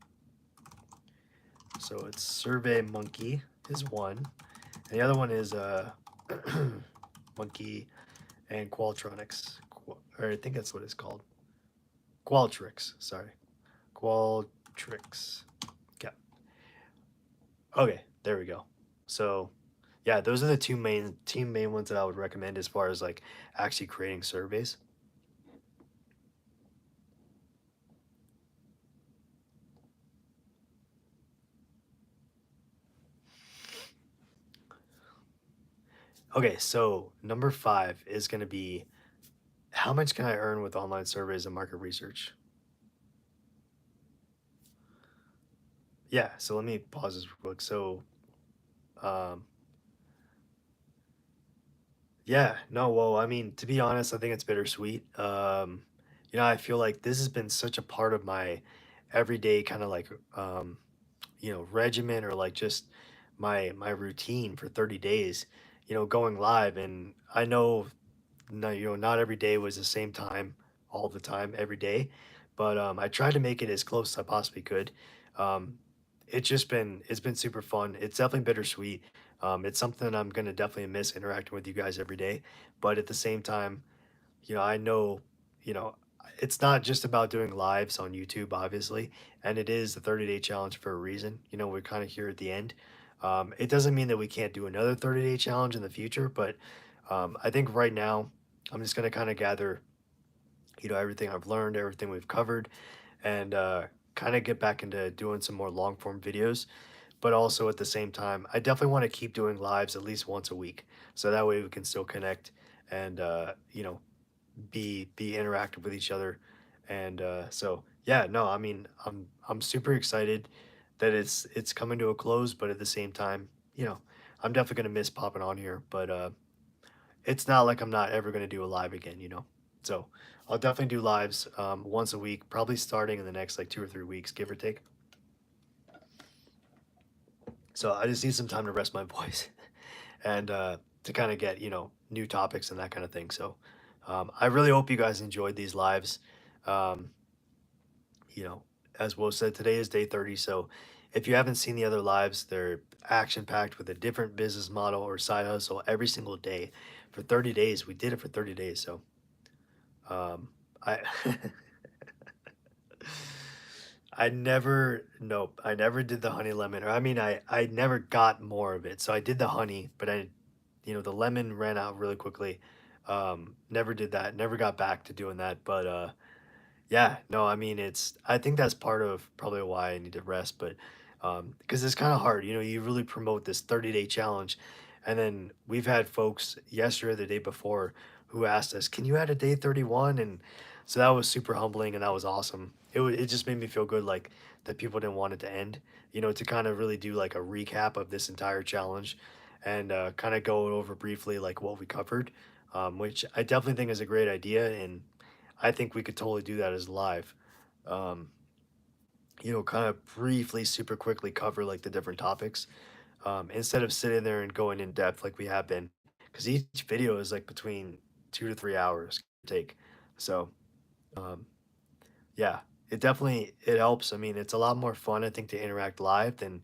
So it's Survey Monkey is one, and the other one is Monkey and Qualtrics, or I think that's what it's called. Qualtrics, sorry, Qualtrics. Yeah. Okay, there we go. So, yeah, those are the two main ones that I would recommend as far as like actually creating surveys. Okay, so number 5 is going to be, how much can I earn with online surveys and market research? Yeah, so let me pause this real quick. So, um, yeah, no, well, I mean, to be honest, I think it's bittersweet. I feel like this has been such a part of my everyday kind of like, regimen, or like just my routine for 30 days, going live. And I know, no, not every day was the same time all the time every day, but I tried to make it as close as I possibly could. Um, it's been super fun. It's definitely bittersweet. It's something I'm gonna definitely miss interacting with you guys every day, but at the same time, I know, you know, it's not just about doing lives on YouTube, obviously, and it is the 30-day challenge for a reason. We're kind of here at the end. It doesn't mean that we can't do another 30-day challenge in the future, but I think right now I'm just going to kind of gather, everything I've learned, everything we've covered, and kind of get back into doing some more long form videos. But also at the same time, I definitely want to keep doing lives at least once a week, so that way we can still connect and be interactive with each other. And so yeah, no, I mean, I'm super excited that it's coming to a close, but at the same time, I'm definitely gonna miss popping on here. But it's not like I'm not ever gonna do a live again. So I'll definitely do lives once a week, probably starting in the next like 2 or 3 weeks, give or take. So I just need some time to rest my voice. And to kind of get, new topics and that kind of thing. So I really hope you guys enjoyed these lives. Um, you know, as Will said, today is day 30. So if you haven't seen the other lives, they're action packed with a different business model or side hustle every single day for 30 days. We did it for 30 days. So um, I, nope, I never did the honey lemon. Or I mean, I never got more of it. So I did the honey, but the lemon ran out really quickly. Never did that. Never got back to doing that. But yeah, no, I mean, I think that's part of probably why I need to rest, but because it's kind of hard, you really promote this 30-day challenge. And then we've had folks yesterday, or the day before, who asked us, can you add a day 31? And so that was super humbling and that was awesome. It just made me feel good, like that people didn't want it to end, to kind of really do like a recap of this entire challenge and kind of go over briefly like what we covered, which I definitely think is a great idea. And I think we could totally do that as live. Um, kind of briefly, super quickly cover like the different topics instead of sitting there and going in depth like we have been. Because each video is like between 2 to 3 hours take. So um, yeah, it helps. I mean, it's a lot more fun I think to interact live than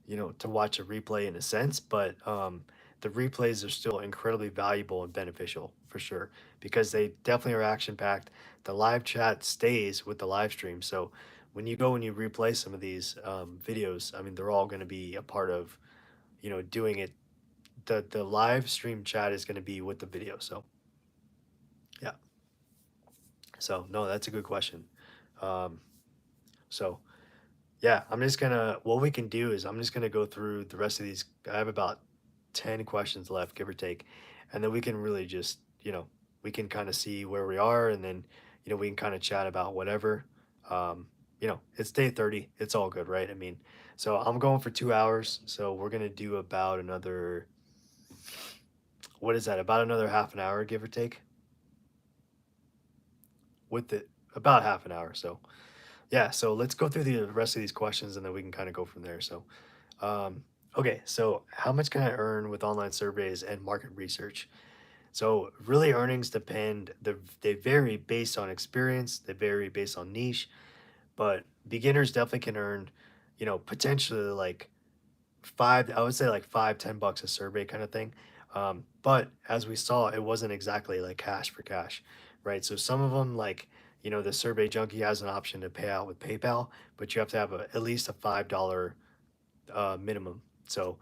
to watch a replay in a sense, but the replays are still incredibly valuable and beneficial for sure because they definitely are action packed. The live chat stays with the live stream. So when you go and you replay some of these videos, I mean, they're all going to be a part of, doing it. The live stream chat is going to be with the video. So yeah. So no, that's a good question. Um, so Yeah, what we can do is I'm just gonna go through the rest of these. I have about 10 questions left, give or take. And then we can really just, we can kind of see where we are and then, we can kind of chat about whatever. It's day 30. It's all good, right? I mean, so I'm going for 2 hours. So we're gonna do about another, what is that? About another half an hour, give or take, with it, about half an hour. So yeah, so let's go through the rest of these questions and then we can kind of go from there. So Um, okay, so how much can I earn with online surveys and market research? So really earnings they vary based on experience, they vary based on niche, but beginners definitely can earn, potentially like I would say like 5, 10 bucks a survey kind of thing. But as we saw, it wasn't exactly like cash for cash, right? So some of them like, the survey junkie has an option to pay out with PayPal, but you have to have at least a $5 minimum. So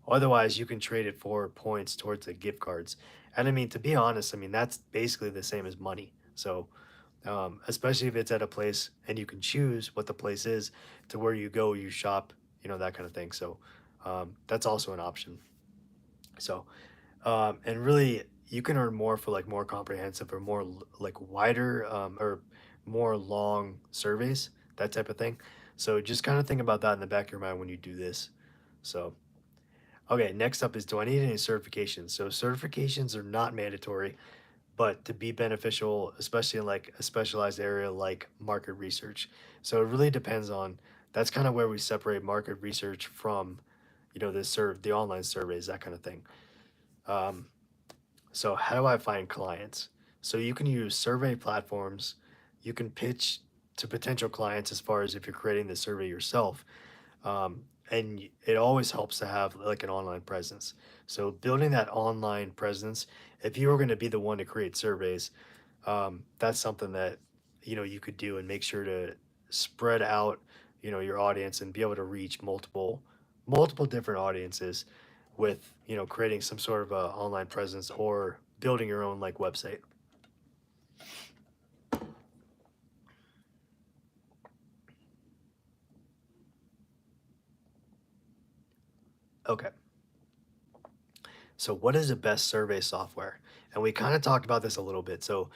otherwise, you can trade it for points towards the gift cards. And I mean, to be honest, I mean that's basically the same as money. So especially if it's at a place and you can choose what the place is to where you go, you shop, that kind of thing. So that's also an option. So and really, you can earn more for like more comprehensive or more like wider or more long surveys, that type of thing. So just kind of think about that in the back of your mind when you do this. So, okay, next up is, do I need any certifications? So certifications are not mandatory, but to be beneficial, especially in like a specialized area like market research. So it really depends on, that's kind of where we separate market research from, the online surveys, that kind of thing. Um, so how do I find clients? So you can use survey platforms. You can pitch to potential clients as far as if you're creating the survey yourself. And it always helps to have like an online presence. So building that online presence, if you were going to be the one to create surveys, that's something that you could do and make sure to spread out your audience and be able to reach multiple different audiences with creating some sort of a online presence or building your own like website. Okay, so what is the best survey software? And we kind of talked about this a little bit. So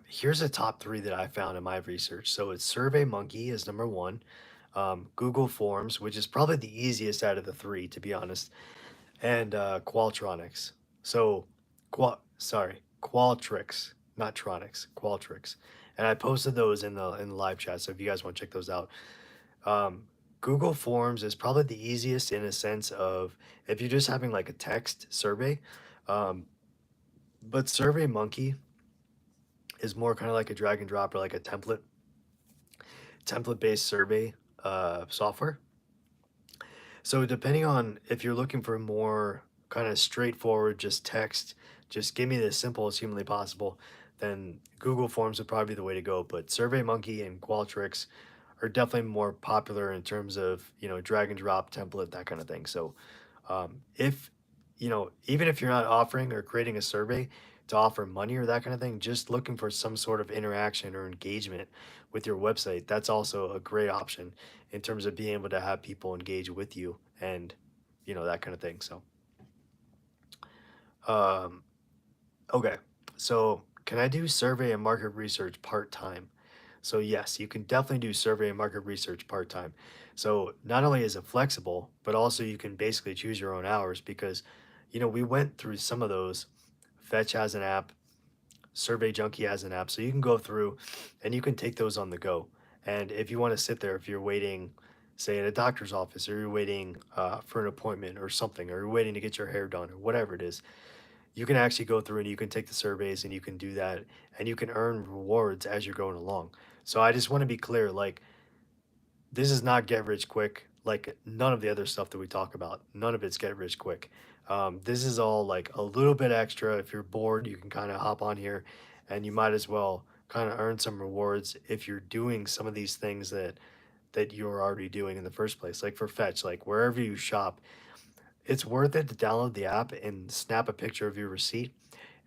here's the top three that I found in my research. So it's SurveyMonkey is number one, Google Forms, which is probably the easiest out of the three, to be honest, and Qualtrics. So, Qualtrics, not Tronics, Qualtrics. And I posted those in the live chat. So if you guys want to check those out, um, Google Forms is probably the easiest in a sense of if you're just having like a text survey. Um, but SurveyMonkey is more kind of like a drag and drop or like a template based survey software. So depending on if you're looking for more kind of straightforward, just text, just give me the as simple as humanly possible, then Google Forms would probably be the way to go. But SurveyMonkey and Qualtrics are definitely more popular in terms of, drag and drop template, that kind of thing. So if, even if you're not offering or creating a survey to offer money or that kind of thing, just looking for some sort of interaction or engagement with your website, that's also a great option in terms of being able to have people engage with you and, that kind of thing. So, um, okay. So, can I do survey and market research part time? So, yes, you can definitely do survey and market research part time. So, not only is it flexible, but also you can basically choose your own hours because, we went through some of those. Fetch has an app, Survey Junkie has an app. So, you can go through and you can take those on the go. And if you want to sit there, if you're waiting, say, at a doctor's office, or you're waiting for an appointment or something, or you're waiting to get your hair done, or whatever it is, you can actually go through and you can take the surveys and you can do that and you can earn rewards as you're going along. So I just want to be clear, like, this is not get rich quick. Like none of the other stuff that we talk about, none of it's get rich quick. This is all like a little bit extra. If you're bored, you can kind of hop on here and you might as well kind of earn some rewards if you're doing some of these things that you're already doing in the first place. Like for Fetch, like wherever you shop, it's worth it to download the app and snap a picture of your receipt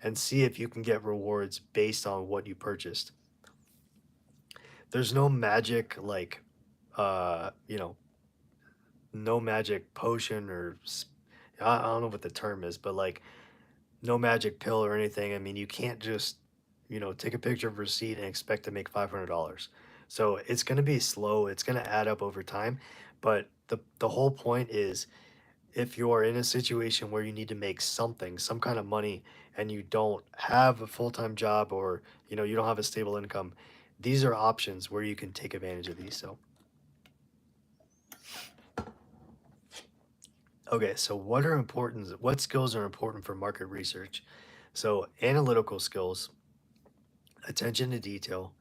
and see if you can get rewards based on what you purchased. There's no magic like uh, you know, no magic potion or I don't know what the term is, but like no magic pill or anything. I mean, you can't just, take a picture of a receipt and expect to make $500. So it's going to be slow. It's going to add up over time. But the whole point is if you're in a situation where you need to make something, some kind of money, and you don't have a full-time job or, you don't have a stable income, these are options where you can take advantage of these. So, okay, so what skills are important for market research? So, analytical skills, attention to detail,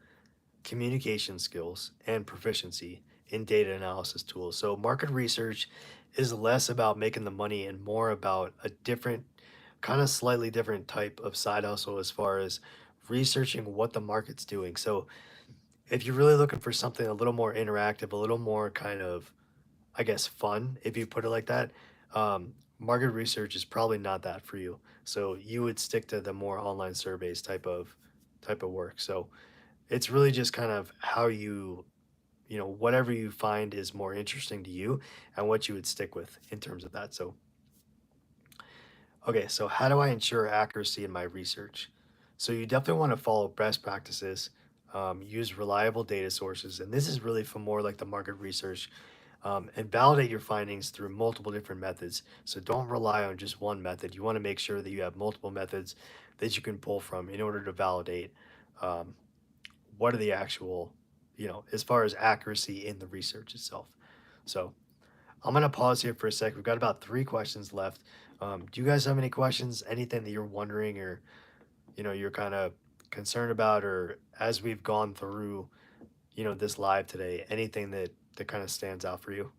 communication skills, and proficiency in data analysis tools. So, market research is less about making the money and more about a different, kind of slightly different type of side hustle as far as researching what the market's doing. So, if you're really looking for something a little more interactive, a little more kind of, I guess, fun, if you put it like that, market research is probably not that for you. So you would stick to the more online surveys type of work. So it's really just kind of how whatever you find is more interesting to you and what you would stick with in terms of that. So, okay, so how do I ensure accuracy in my research? So you definitely want to follow best practices, use reliable data sources, and this is really for more like the market research, and validate your findings through multiple different methods. So don't rely on just one method. You want to make sure that you have multiple methods that you can pull from in order to validate um, what are the actual, as far as accuracy in the research itself. So I'm gonna pause here for a sec. We've got about 3 questions left. Do you guys have any questions? Anything that you're wondering or you're kind of concerned about, or as we've gone through this live today, anything that kind of stands out for you?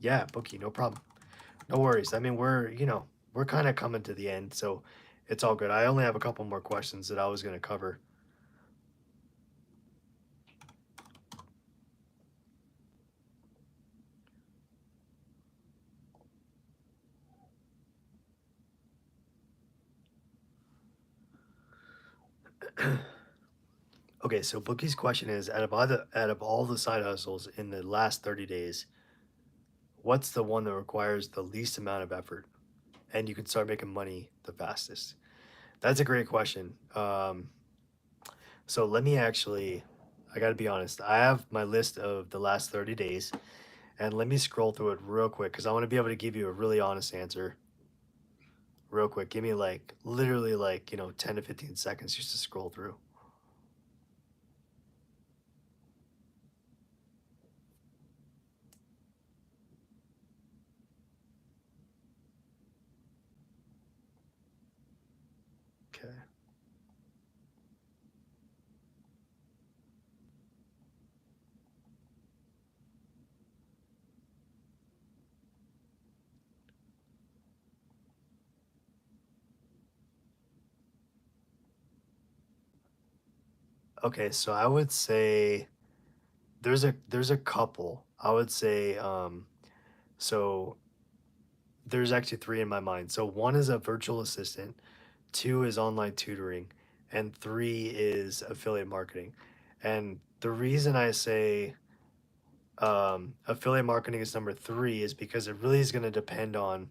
Yeah, Bookie, no problem. No worries. I mean, we're kind of coming to the end, so it's all good. I only have a couple more questions that I was going to cover. Okay, so Bookie's question is, out of all the side hustles in the last 30 days, what's the one that requires the least amount of effort and you can start making money the fastest? That's a great question. So let me actually I gotta be honest. I have my list of the last 30 days, and let me scroll through it real quick because I want to be able to give you a really honest answer. Real quick, give me like literally like 10 to 15 seconds just to scroll through. Okay. Okay, so I would say there's a couple. I would say so there's actually three in my mind. So one is a virtual assistant, two is online tutoring, and three is affiliate marketing. And the reason I say affiliate marketing is number three is because it really is going to depend on,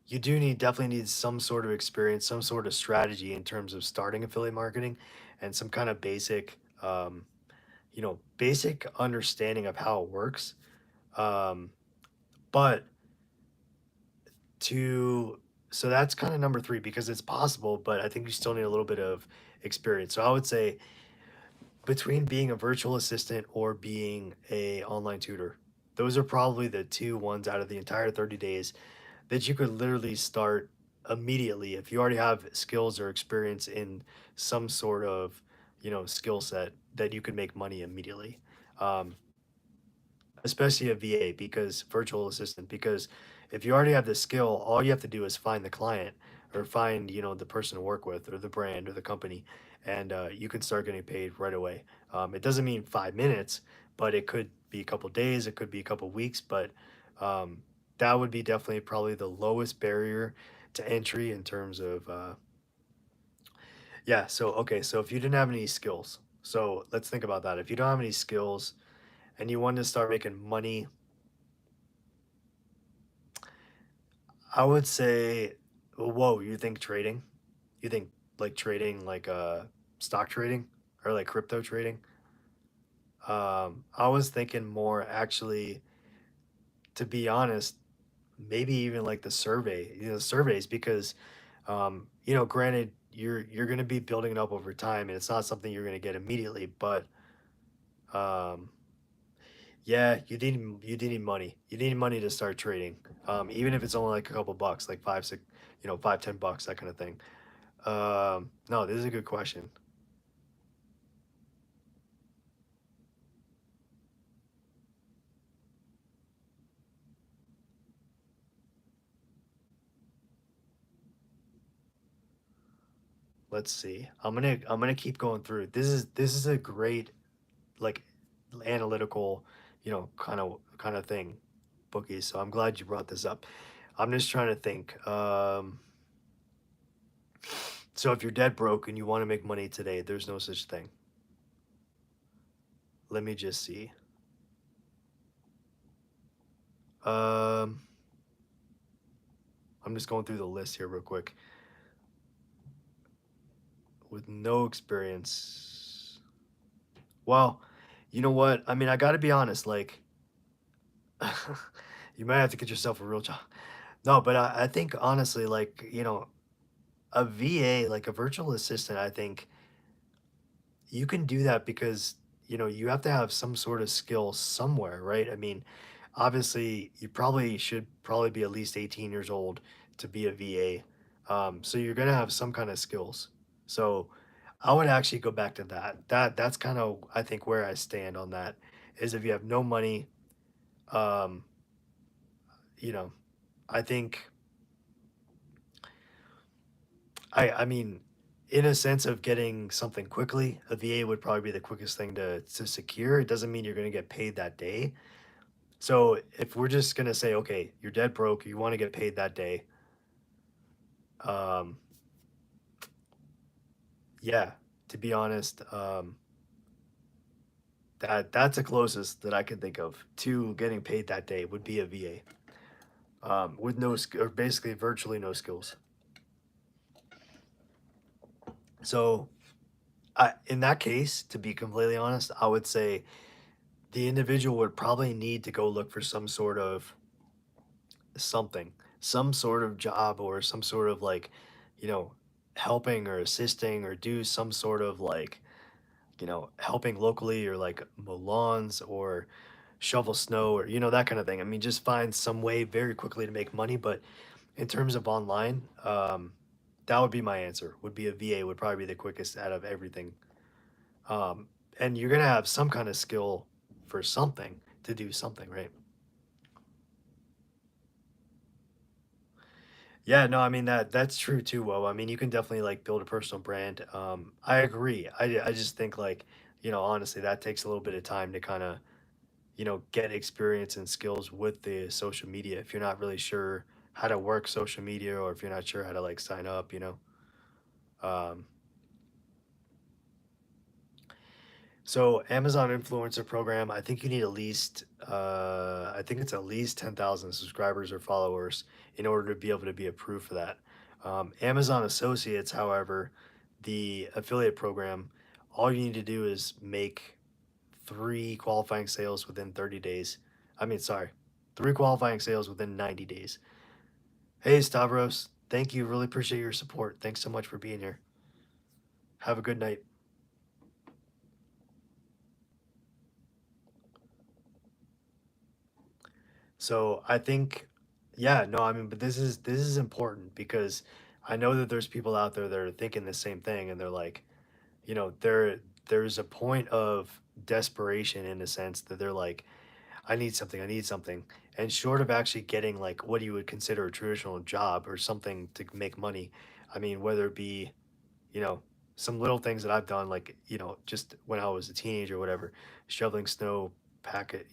you do need, definitely need some sort of experience, some sort of strategy in terms of starting affiliate marketing, and some kind of basic basic understanding of how it works. um, but to so that's kind of number three because it's possible, but I think you still need a little bit of experience. So I would say between being a virtual assistant or being a online tutor, those are probably the two ones out of the entire 30 days that you could literally start immediately if you already have skills or experience in some sort of skill set that you could make money immediately. um, Especially a VA, because virtual assistant, because if you already have the skill, all you have to do is find the client or find, the person to work with or the brand or the company, and you can start getting paid right away. It doesn't mean 5 minutes, but it could be a couple days, it could be a couple weeks, but um, that would be definitely probably the lowest barrier to entry in terms of, yeah. So, okay, so if you didn't have any skills, so let's think about that. If you don't have any skills and you wanted to start making money, I would say, whoa, you think trading? You think like trading, like stock trading or like crypto trading? I was thinking more actually, to be honest, maybe even like the surveys, because granted, you're going to be building it up over time, and it's not something you're going to get immediately, but um, yeah, you need money. You need money to start trading, even if it's only like a couple bucks, like five, six, 5, 10 bucks, that kind of thing. No, this is a good question. Let's see. I'm gonna keep going through. This is a great like analytical, kind of thing, Bookie. So I'm glad you brought this up. I'm just trying to think. So if you're dead broke and you want to make money today, there's no such thing. Let me just see. Um, I'm just going through the list here real quick. With no experience. Well, you know what? I mean, I got to be honest. Like, you might have to get yourself a real job. No, but I think honestly, like, a VA, like a virtual assistant, I think you can do that because, you have to have some sort of skill somewhere, right? I mean, obviously, you probably should probably be at least 18 years old to be a VA. So you're gonna have some kind of skills. So I would actually go back to that. That's kind of, I think, where I stand on that, is if you have no money, um, you know, I think I mean, in a sense of getting something quickly, a VA would probably be the quickest thing to secure. It doesn't mean you're going to get paid that day. So if we're just going to say, okay, you're dead broke, you want to get paid that day, um, yeah, to be honest, that's the closest that I can think of to getting paid that day would be a VA, with or basically virtually no skills. So In that case, to be completely honest, I would say the individual would probably need to go look for some sort of something, some sort of job or some sort of like, you know, helping or assisting or do some sort of like, helping locally or like mow lawns or shovel snow or, that kind of thing. I mean, just find some way very quickly to make money. But in terms of online, that would be my answer. Would be a VA would probably be the quickest out of everything. Um, and you're gonna have some kind of skill for something to do something, right? Yeah, no, I mean that's true too. Well, I mean you can definitely like build a personal brand. I agree. I just think like honestly that takes a little bit of time to kind of get experience and skills with the social media if you're not really sure how to work social media or if you're not sure how to like sign up. Um, So Amazon influencer program, I think you need at least, I think it's at least 10,000 subscribers or followers in order to be able to be approved for that. Amazon Associates, however, the affiliate program, all you need to do is make three qualifying sales within 30 days. I mean, sorry, three qualifying sales within 90 days. Hey, Stavros, thank you. Really appreciate your support. Thanks so much for being here. Have a good night. So I think, yeah, no, I mean, but this is important because I know that there's people out there that are thinking the same thing, and they're like, there's a point of desperation in a sense that they're like, I need something, and short of actually getting like what you would consider a traditional job or something to make money, I mean, whether it be, you know, some little things that I've done, like just when I was a teenager or whatever, shoveling snow, packet,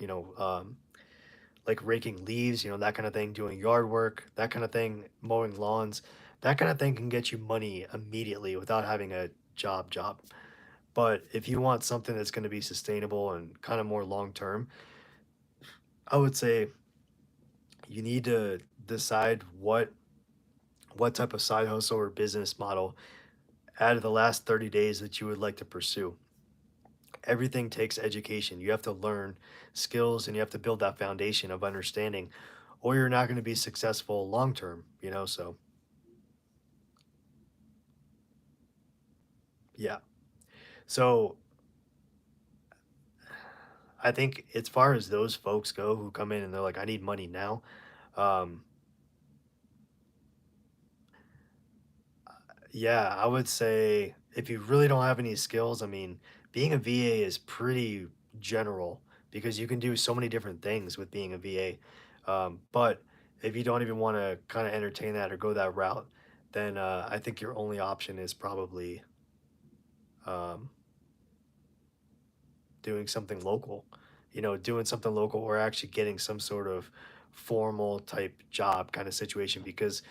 like raking leaves, that kind of thing, doing yard work, that kind of thing, mowing lawns, that kind of thing can get you money immediately without having a job. But if you want something that's going to be sustainable and kind of more long term, I would say you need to decide what type of side hustle or business model out of the last 30 days that you would like to pursue. Everything takes education. You have to learn skills and you have to build that foundation of understanding or you're not going to be successful long term. So yeah. So I think as far as those folks go who come in and they're like, I need money now. Um, yeah, I would say if you really don't have any skills, I mean, being a VA is pretty general because you can do so many different things with being a VA. But if you don't even want to kind of entertain that or go that route, then I think your only option is probably um, doing something local, doing something local or actually getting some sort of formal type job kind of situation because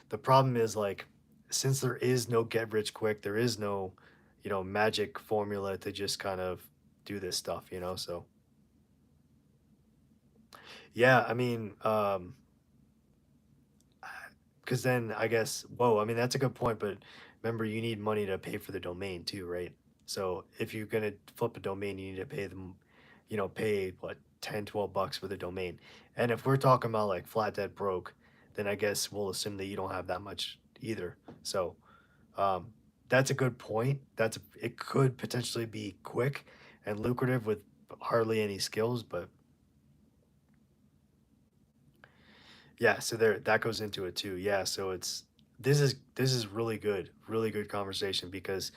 the problem is like since there is no get rich quick, there is no, magic formula to just kind of do this stuff. So yeah, I mean, because then I guess, whoa, I mean, that's a good point, but remember, you need money to pay for the domain too, right? So if you're going to flip a domain, you need to pay them, pay what, 10, 12 bucks for the domain. And if we're talking about like flat dead broke, then I guess we'll assume that you don't have that much either. So um, that's a good point. It could potentially be quick and lucrative with hardly any skills, but yeah, so there that goes into it too. Yeah, so this is really good conversation because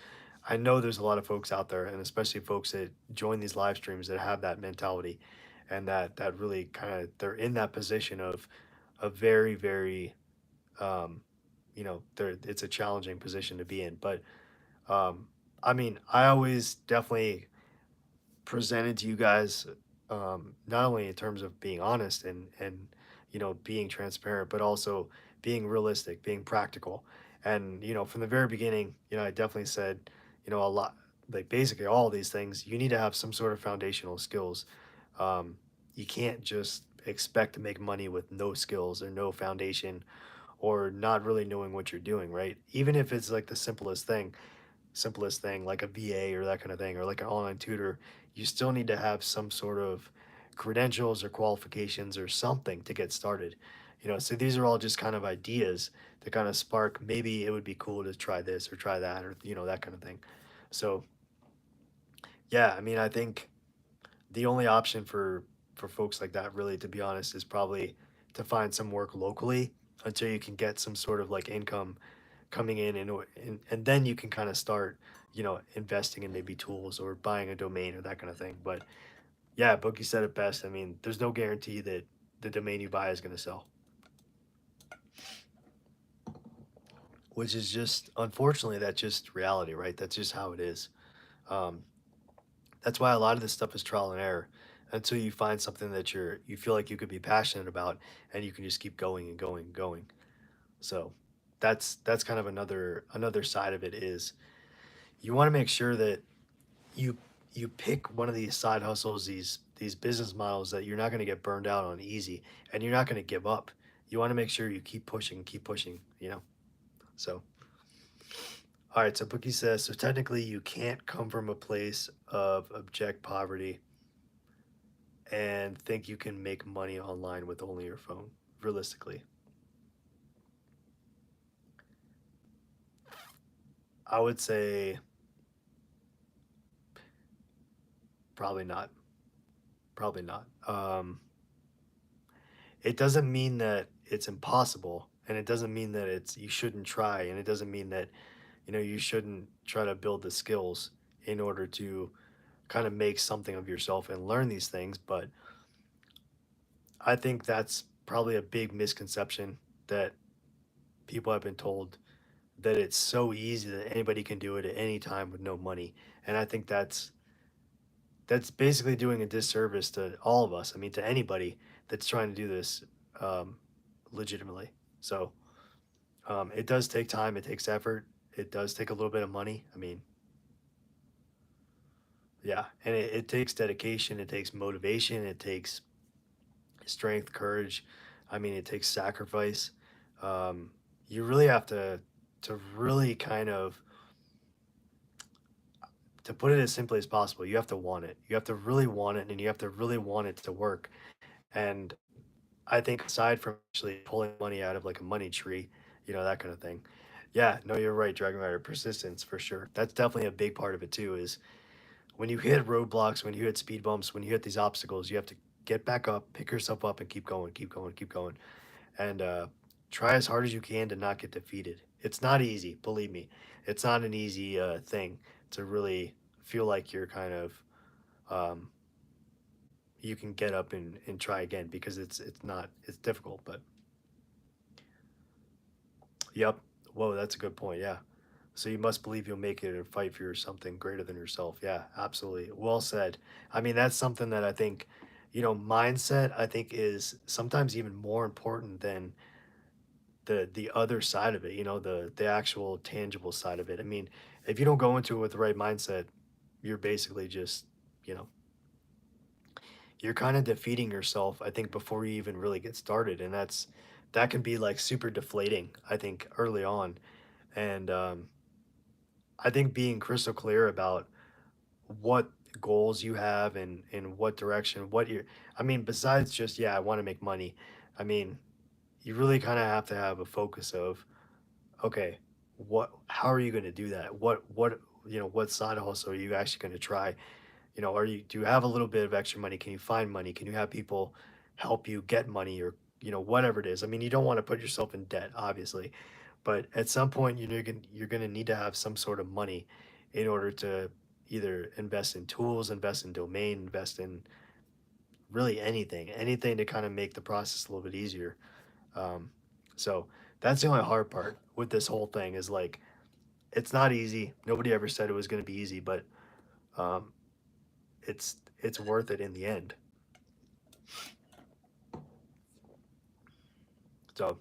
I know there's a lot of folks out there, and especially folks that join these live streams that have that mentality, and that really kind of they're in that position of a very very it's a challenging position to be in. But um, I mean, I always definitely presented to you guys, not only in terms of being honest and being transparent, but also being realistic, being practical. And from the very beginning, I definitely said, a lot, like basically all these things. You need to have some sort of foundational skills. You can't just expect to make money with no skills or no foundation or not really knowing what you're doing, right? Even if it's like the simplest thing, simplest thing like a VA or that kind of thing, or like an online tutor, you still need to have some sort of credentials or qualifications or something to get started. So these are all just kind of ideas to kind of spark maybe it would be cool to try this or try that, or that kind of thing. So yeah, I mean, I think the only option for folks like that, really, to be honest, is probably to find some work locally until you can get some sort of like income coming in, and then you can kind of start investing in maybe tools or buying a domain or that kind of thing. But yeah, Bookie said it best. I mean, there's no guarantee that the domain you buy is going to sell, which is just, unfortunately, that's just reality, right? That's just how it is. um, that's why a lot of this stuff is trial and error until you find something that you feel like you could be passionate about, and you can just keep going and going and going. So that's kind of another side of it, is you want to make sure that you you pick one of these side hustles, these business models that you're not going to get burned out on easy, and you're not going to give up. You want to make sure you keep pushing. So all right, so Bookie says, so technically you can't come from a place of abject poverty and think you can make money online with only your phone, realistically. I would say probably not. Probably not. It doesn't mean that it's impossible, and it doesn't mean that it's you shouldn't try, and it doesn't mean that you shouldn't try to build the skills in order to kind of make something of yourself and learn these things. But I think that's probably a big misconception, that people have been told that it's so easy that anybody can do it at any time with no money. And I think that's basically doing a disservice to all of us. I mean, to anybody that's trying to do this um, legitimately. So it does take time. It takes effort. It does take a little bit of money. I mean, yeah, and it takes dedication. It takes motivation. It takes strength, courage. I mean, it takes sacrifice. Um, you really have to really kind of, to put it as simply as possible, you have to want it. You have to really want it, and you have to really want it to work. And I think aside from actually pulling money out of like a money tree, that kind of thing. Yeah, no, you're right, Dragon Rider. Persistence for sure. That's definitely a big part of it too. Is when you hit roadblocks, when you hit speed bumps, when you hit these obstacles, you have to get back up, pick yourself up, and keep going, keep going, keep going, and try as hard as you can to not get defeated. It's not easy, believe me. It's not an easy thing to really feel like you're kind of um, you can get up and try again, because it's not, it's difficult. But yep. Whoa, that's a good point. Yeah. So you must believe you'll make it and fight for something greater than yourself. Yeah, absolutely. Well said. I mean, that's something that I think, mindset, I think, is sometimes even more important than the other side of it, the actual tangible side of it. I mean, if you don't go into it with the right mindset, you're basically just, you know, you're kind of defeating yourself, I think, before you even really get started. And that can be like super deflating, I think, early on. And I think being crystal clear about what goals you have, and in what direction, what you're, I mean, besides just, yeah, I want to make money. I mean, you really kind of have to have a focus of, okay, how are you going to do that? What side hustle are you actually going to try? Do you have a little bit of extra money? Can you find money? Can you have people help you get money, or whatever it is? I mean, you don't want to put yourself in debt, obviously, but at some point you're going to need to have some sort of money in order to either invest in tools, invest in domain, invest in really anything to kind of make the process a little bit easier. um, so that's the only hard part with this whole thing, is like, it's not easy. Nobody ever said it was going to be easy, but um, it's worth it in the end. So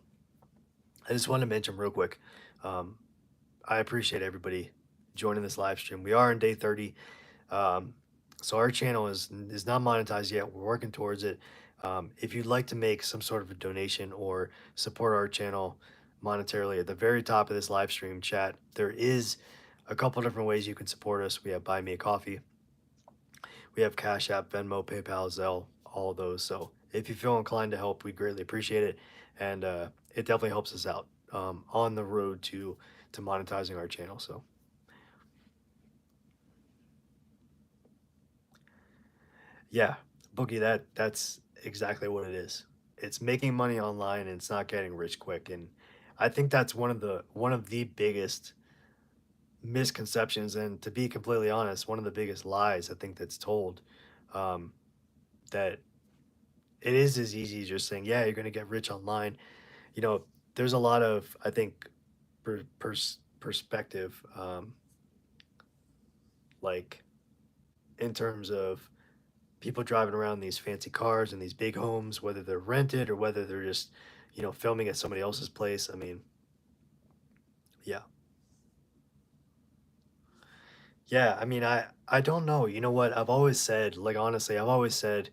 I just wanted to mention real quick. Um, I appreciate everybody joining this live stream. We are in day 30. Um, so our channel is not monetized yet. We're working towards it. If you'd like to make some sort of a donation or support our channel monetarily, at the very top of this live stream chat, there is a couple different ways you can support us. We have Buy Me a Coffee, we have Cash App, Venmo, PayPal, Zelle, all of those. So if you feel inclined to help, we greatly appreciate it, and it definitely helps us out on the road to monetizing our channel. So yeah, Boogie, that's exactly what it is. It's making money online and it's not getting rich quick. And I think that's one of the biggest misconceptions, and to be completely honest, one of the biggest lies I think that's told, um, that it is as easy as just saying, yeah, you're going to get rich online. You know, there's a lot of, I think, perspective, like in terms of people driving around these fancy cars and these big homes, whether they're rented or whether they're just, filming at somebody else's place. I mean, yeah. Yeah, I mean, I don't know. You know what? I've always said, like honestly, I've always said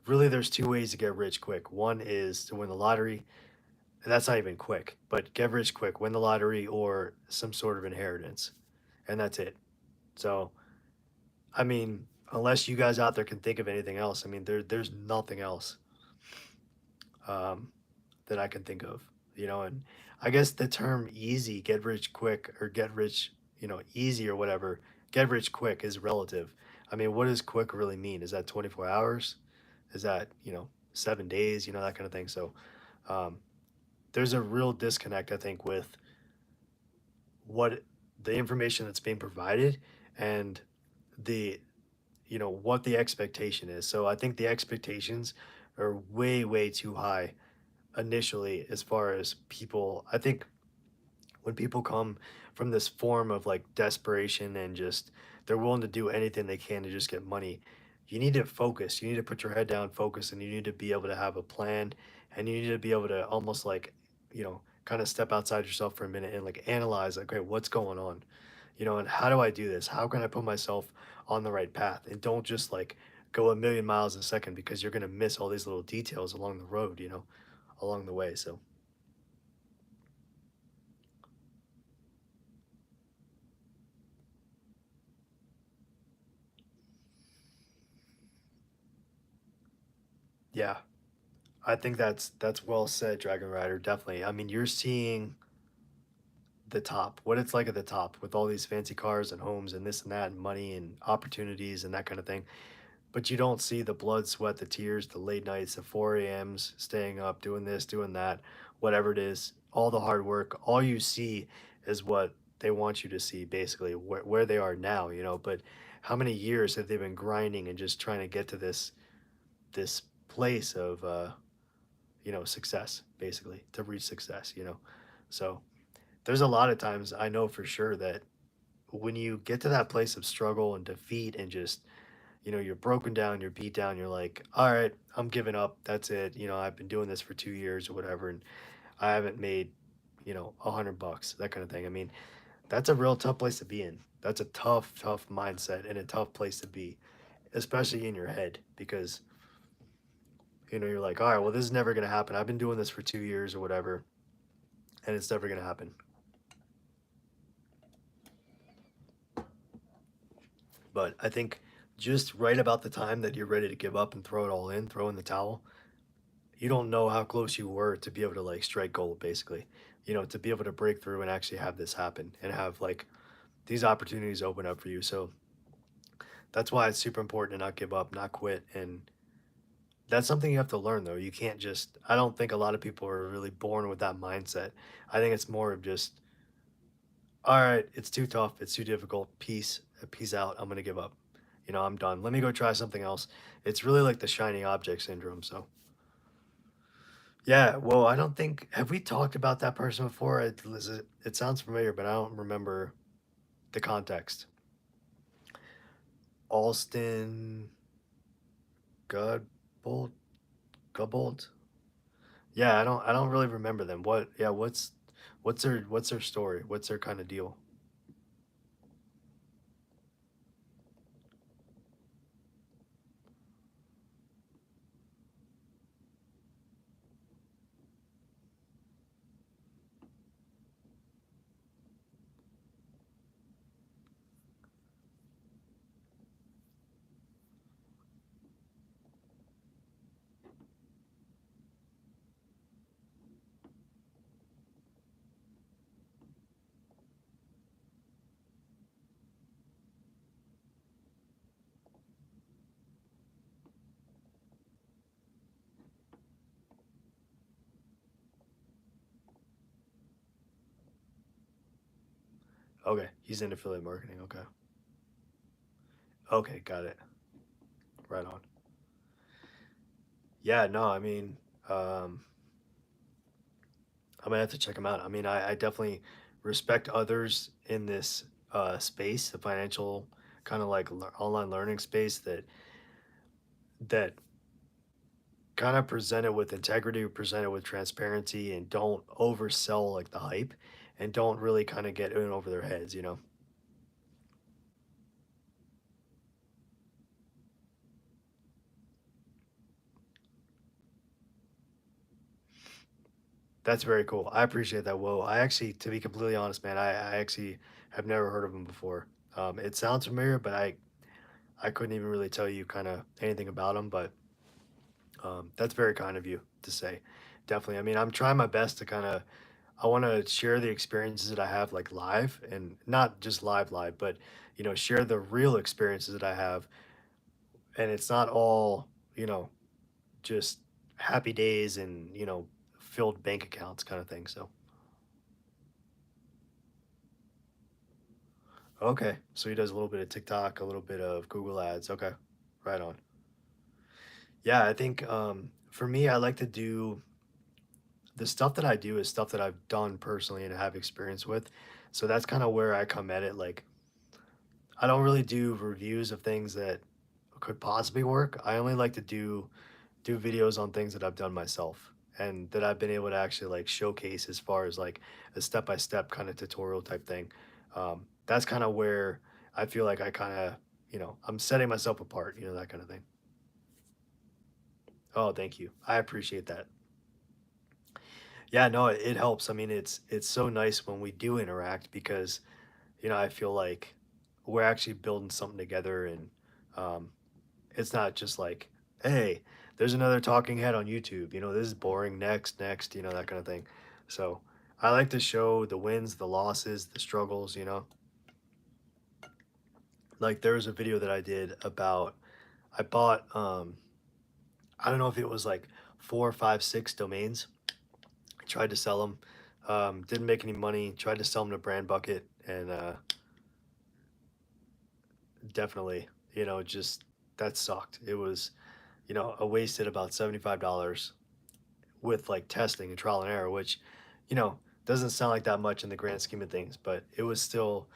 really there's two ways to get rich quick. One is to win the lottery, and that's not even quick, but get rich quick, win the lottery or some sort of inheritance. And that's it. So, I mean, unless you guys out there can think of anything else, I mean, there's nothing else. Um, that I can think of, and I guess the term easy, get rich quick, or get rich, easy or whatever, get rich quick is relative. I mean, what does quick really mean? Is that 24 hours? Is that, 7 days, that kind of thing? So um, there's a real disconnect, I think, with what the information that's being provided and the, what the expectation is. So I think the expectations are way, way too high initially, as far as people. I think when people come from this form of like desperation and just they're willing to do anything they can to just get money, you need to focus, you need to put your head down, focus, and you need to be able to have a plan, and you need to be able to almost like, kind of step outside yourself for a minute and like analyze like, okay, what's going on, and how do I do this, how can I put myself on the right path, and don't just like go a million miles a second, because you're going to miss all these little details along the road, along the way. So yeah, I think that's well said, Dragon Rider. Definitely. I mean, you're seeing the top, what it's like at the top with all these fancy cars and homes and this and that and money and opportunities and that kind of thing. But you don't see the blood, sweat, the tears, the late nights, the 4 a.m.s, staying up, doing this, doing that, whatever it is, all the hard work. All you see is what they want you to see, basically, where they are now, But how many years have they been grinding and just trying to get to this place of success, basically, to reach success. So there's a lot of times I know for sure that when you get to that place of struggle and defeat and just, you're broken down, you're beat down, you're like, all right, I'm giving up. That's it. I've been doing this for 2 years or whatever, and I haven't made, $100, that kind of thing. I mean, that's a real tough place to be in. That's a tough, tough mindset and a tough place to be, especially in your head, because, you're like, all right, well, this is never going to happen. I've been doing this for 2 years or whatever, and it's never going to happen. But I think just right about the time that you're ready to give up and throw it all in, throw in the towel, you don't know how close you were to be able to like strike gold, basically. To be able to break through and actually have this happen and have like these opportunities open up for you. So that's why it's super important to not give up, not quit. And that's something you have to learn, though. You can't just, I don't think a lot of people are really born with that mindset. I think it's more of just, all right, it's too tough, it's too difficult, peace out, I'm gonna give up. I'm done. Let me go try something else. It's really like the shiny object syndrome. So yeah, well, I don't think, have we talked about that person before? It sounds familiar, but I don't remember the context. Alston Godbolt, Godbolt. Yeah, I don't really remember them. Yeah, what's their story? What's their kind of deal? Okay, he's in affiliate marketing. Okay. Okay, got it. Right on. Yeah, no, I mean, um, I'm gonna have to check him out. I mean, I definitely respect others in this space, the financial kind of like online learning space that kind of present it with integrity, present it with transparency, and don't oversell like the hype, and don't really kind of get in over their heads. You know, that's very cool. I appreciate that. Whoa, I actually, to be completely honest, man, I actually have never heard of him before. It sounds familiar, but I couldn't even really tell you kind of anything about him. But that's very kind of you to say. Definitely. I mean, I'm trying my best to kind of, I want to share the experiences that I have like live, and not just live, but, share the real experiences that I have. And it's not all, you know, just happy days and, filled bank accounts kind of thing. So, okay. So he does a little bit of TikTok, a little bit of Google ads. Okay. Right on. Yeah. I think for me, I like to do the stuff that I do is stuff that I've done personally and have experience with. So that's kind of where I come at it. Like, I don't really do reviews of things that could possibly work. I only like to do videos on things that I've done myself and that I've been able to actually like showcase as far as like a step by step kind of tutorial type thing. That's kind of where I feel like I kind of, I'm setting myself apart, that kind of thing. Oh, thank you. I appreciate that. Yeah, no, it helps. I mean, it's so nice when we do interact because, I feel like we're actually building something together, and um, it's not just like, hey, there's another talking head on YouTube. This is boring. Next, next. That kind of thing. So I like to show the wins, the losses, the struggles. Like there was a video that I did about I bought I don't know if it was like four, five, six domains. I tried to sell them. Didn't make any money. Tried to sell them to Brand Bucket, and definitely, just that sucked. It was, I wasted about $75 with like testing and trial and error, which, doesn't sound like that much in the grand scheme of things, but it was still,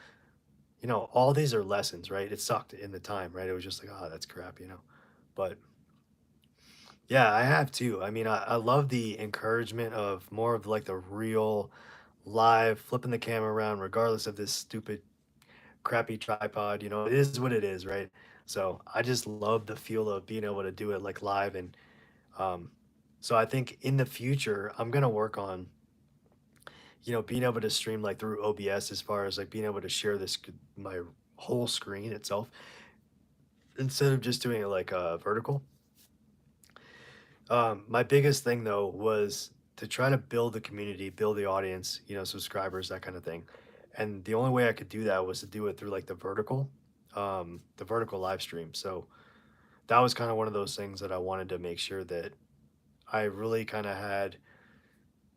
all these are lessons, right? It sucked in the time, right? It was just like, oh, that's crap. But yeah, I have too. I mean, I love the encouragement of more of like the real live flipping the camera around, regardless of this stupid crappy tripod. It is what it is, right? So I just love the feel of being able to do it like live. And um, so I think in the future, I'm gonna work on, being able to stream like through OBS, as far as like being able to share my whole screen itself instead of just doing it like vertical. My biggest thing though was to try to build the community, build the audience, subscribers, that kind of thing. And the only way I could do that was to do it through like the vertical live stream. So that was kind of one of those things that I wanted to make sure that I really kind of had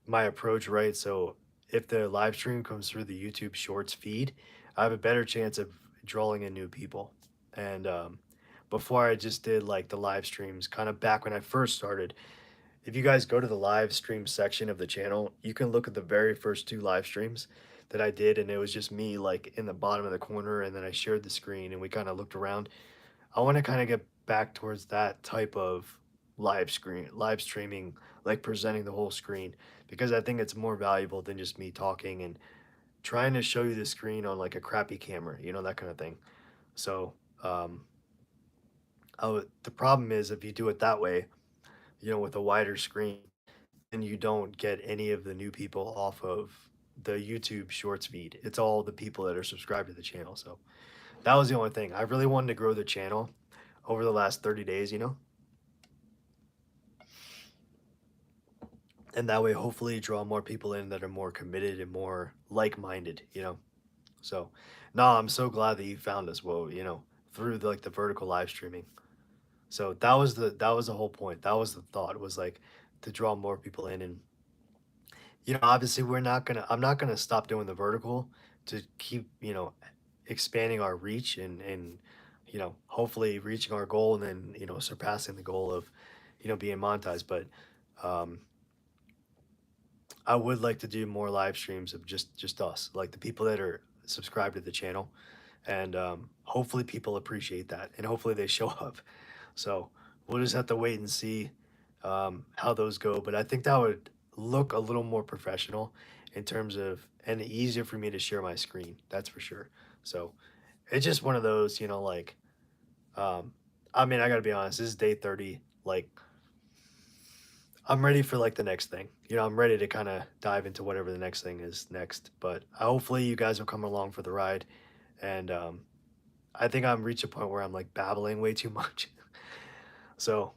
my approach right. So if the live stream comes through the YouTube Shorts feed, I have a better chance of drawing in new people. And before I just did like the live streams, kind of back when I first started, if you guys go to the live stream section of the channel, you can look at the very first two live streams that I did, and it was just me like in the bottom of the corner, and then I shared the screen and we kind of looked around. I want to kind of get back towards that type of live streaming, like presenting the whole screen, because I think it's more valuable than just me talking and trying to show you the screen on like a crappy camera, that kind of thing. So, um, the problem is if you do it that way, with a wider screen, and you don't get any of the new people off of the YouTube Shorts feed. It's all the people that are subscribed to the channel. So that was the only thing. I really wanted to grow the channel over the last 30 days, and that way hopefully draw more people in that are more committed and more like-minded. So no, I'm so glad that you found us, well, through like the vertical live streaming. So that was the whole point. That was the thought, was like to draw more people in. And obviously I'm not gonna stop doing the vertical to keep, expanding our reach and hopefully reaching our goal and then, surpassing the goal of, being monetized. But um, I would like to do more live streams of just us, like the people that are subscribed to the channel, and hopefully people appreciate that, and hopefully they show up. So we'll just have to wait and see how those go. But I think that would look a little more professional in terms of, and easier for me to share my screen. That's for sure. So it's just one of those, like, um, I mean, I gotta be honest. This is day 30. Like, I'm ready for like the next thing. I'm ready to kind of dive into whatever the next thing is next. But hopefully you guys will come along for the ride. And I think I'm reached a point where I'm like babbling way too much. So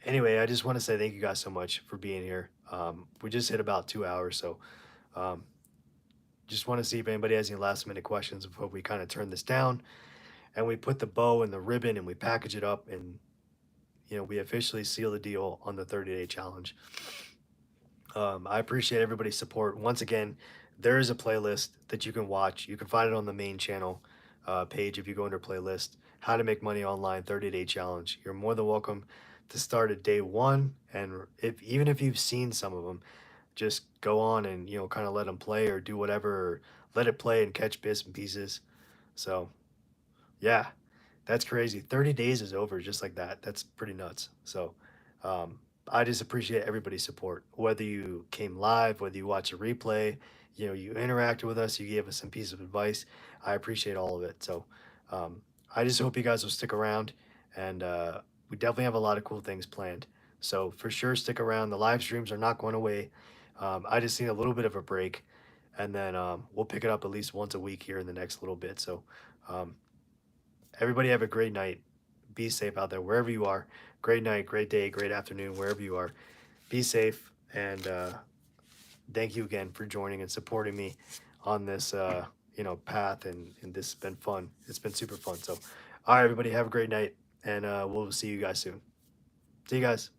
anyway, I just want to say thank you guys so much for being here. We just hit about 2 hours, so um, just want to see if anybody has any last minute questions before we kind of turn this down and we put the bow and the ribbon and we package it up and we officially seal the deal on the 30-day challenge. I appreciate everybody's support. Once again, there is a playlist that you can watch. You can find it on the main channel page if you go under playlist. How to Make Money Online 30-Day Challenge. You're more than welcome to start at day one. And even if you've seen some of them, just go on and kind of let them play or do whatever, or let it play and catch bits and pieces. So yeah, that's crazy. 30 days is over just like that. That's pretty nuts. So, I just appreciate everybody's support. Whether you came live, whether you watch a replay, you interacted with us, you gave us some piece of advice. I appreciate all of it. So, um, I just hope you guys will stick around, and we definitely have a lot of cool things planned. So for sure, stick around. The live streams are not going away. I just need a little bit of a break, and then we'll pick it up at least once a week here in the next little bit. So. Um, Everybody have a great night. Be safe out there wherever you are. Great night, great day, great afternoon, wherever you are. Be safe, and thank you again for joining and supporting me on this path, and this has been fun. It's been super fun. So all right, everybody, have a great night, and we'll see you guys soon. See you guys.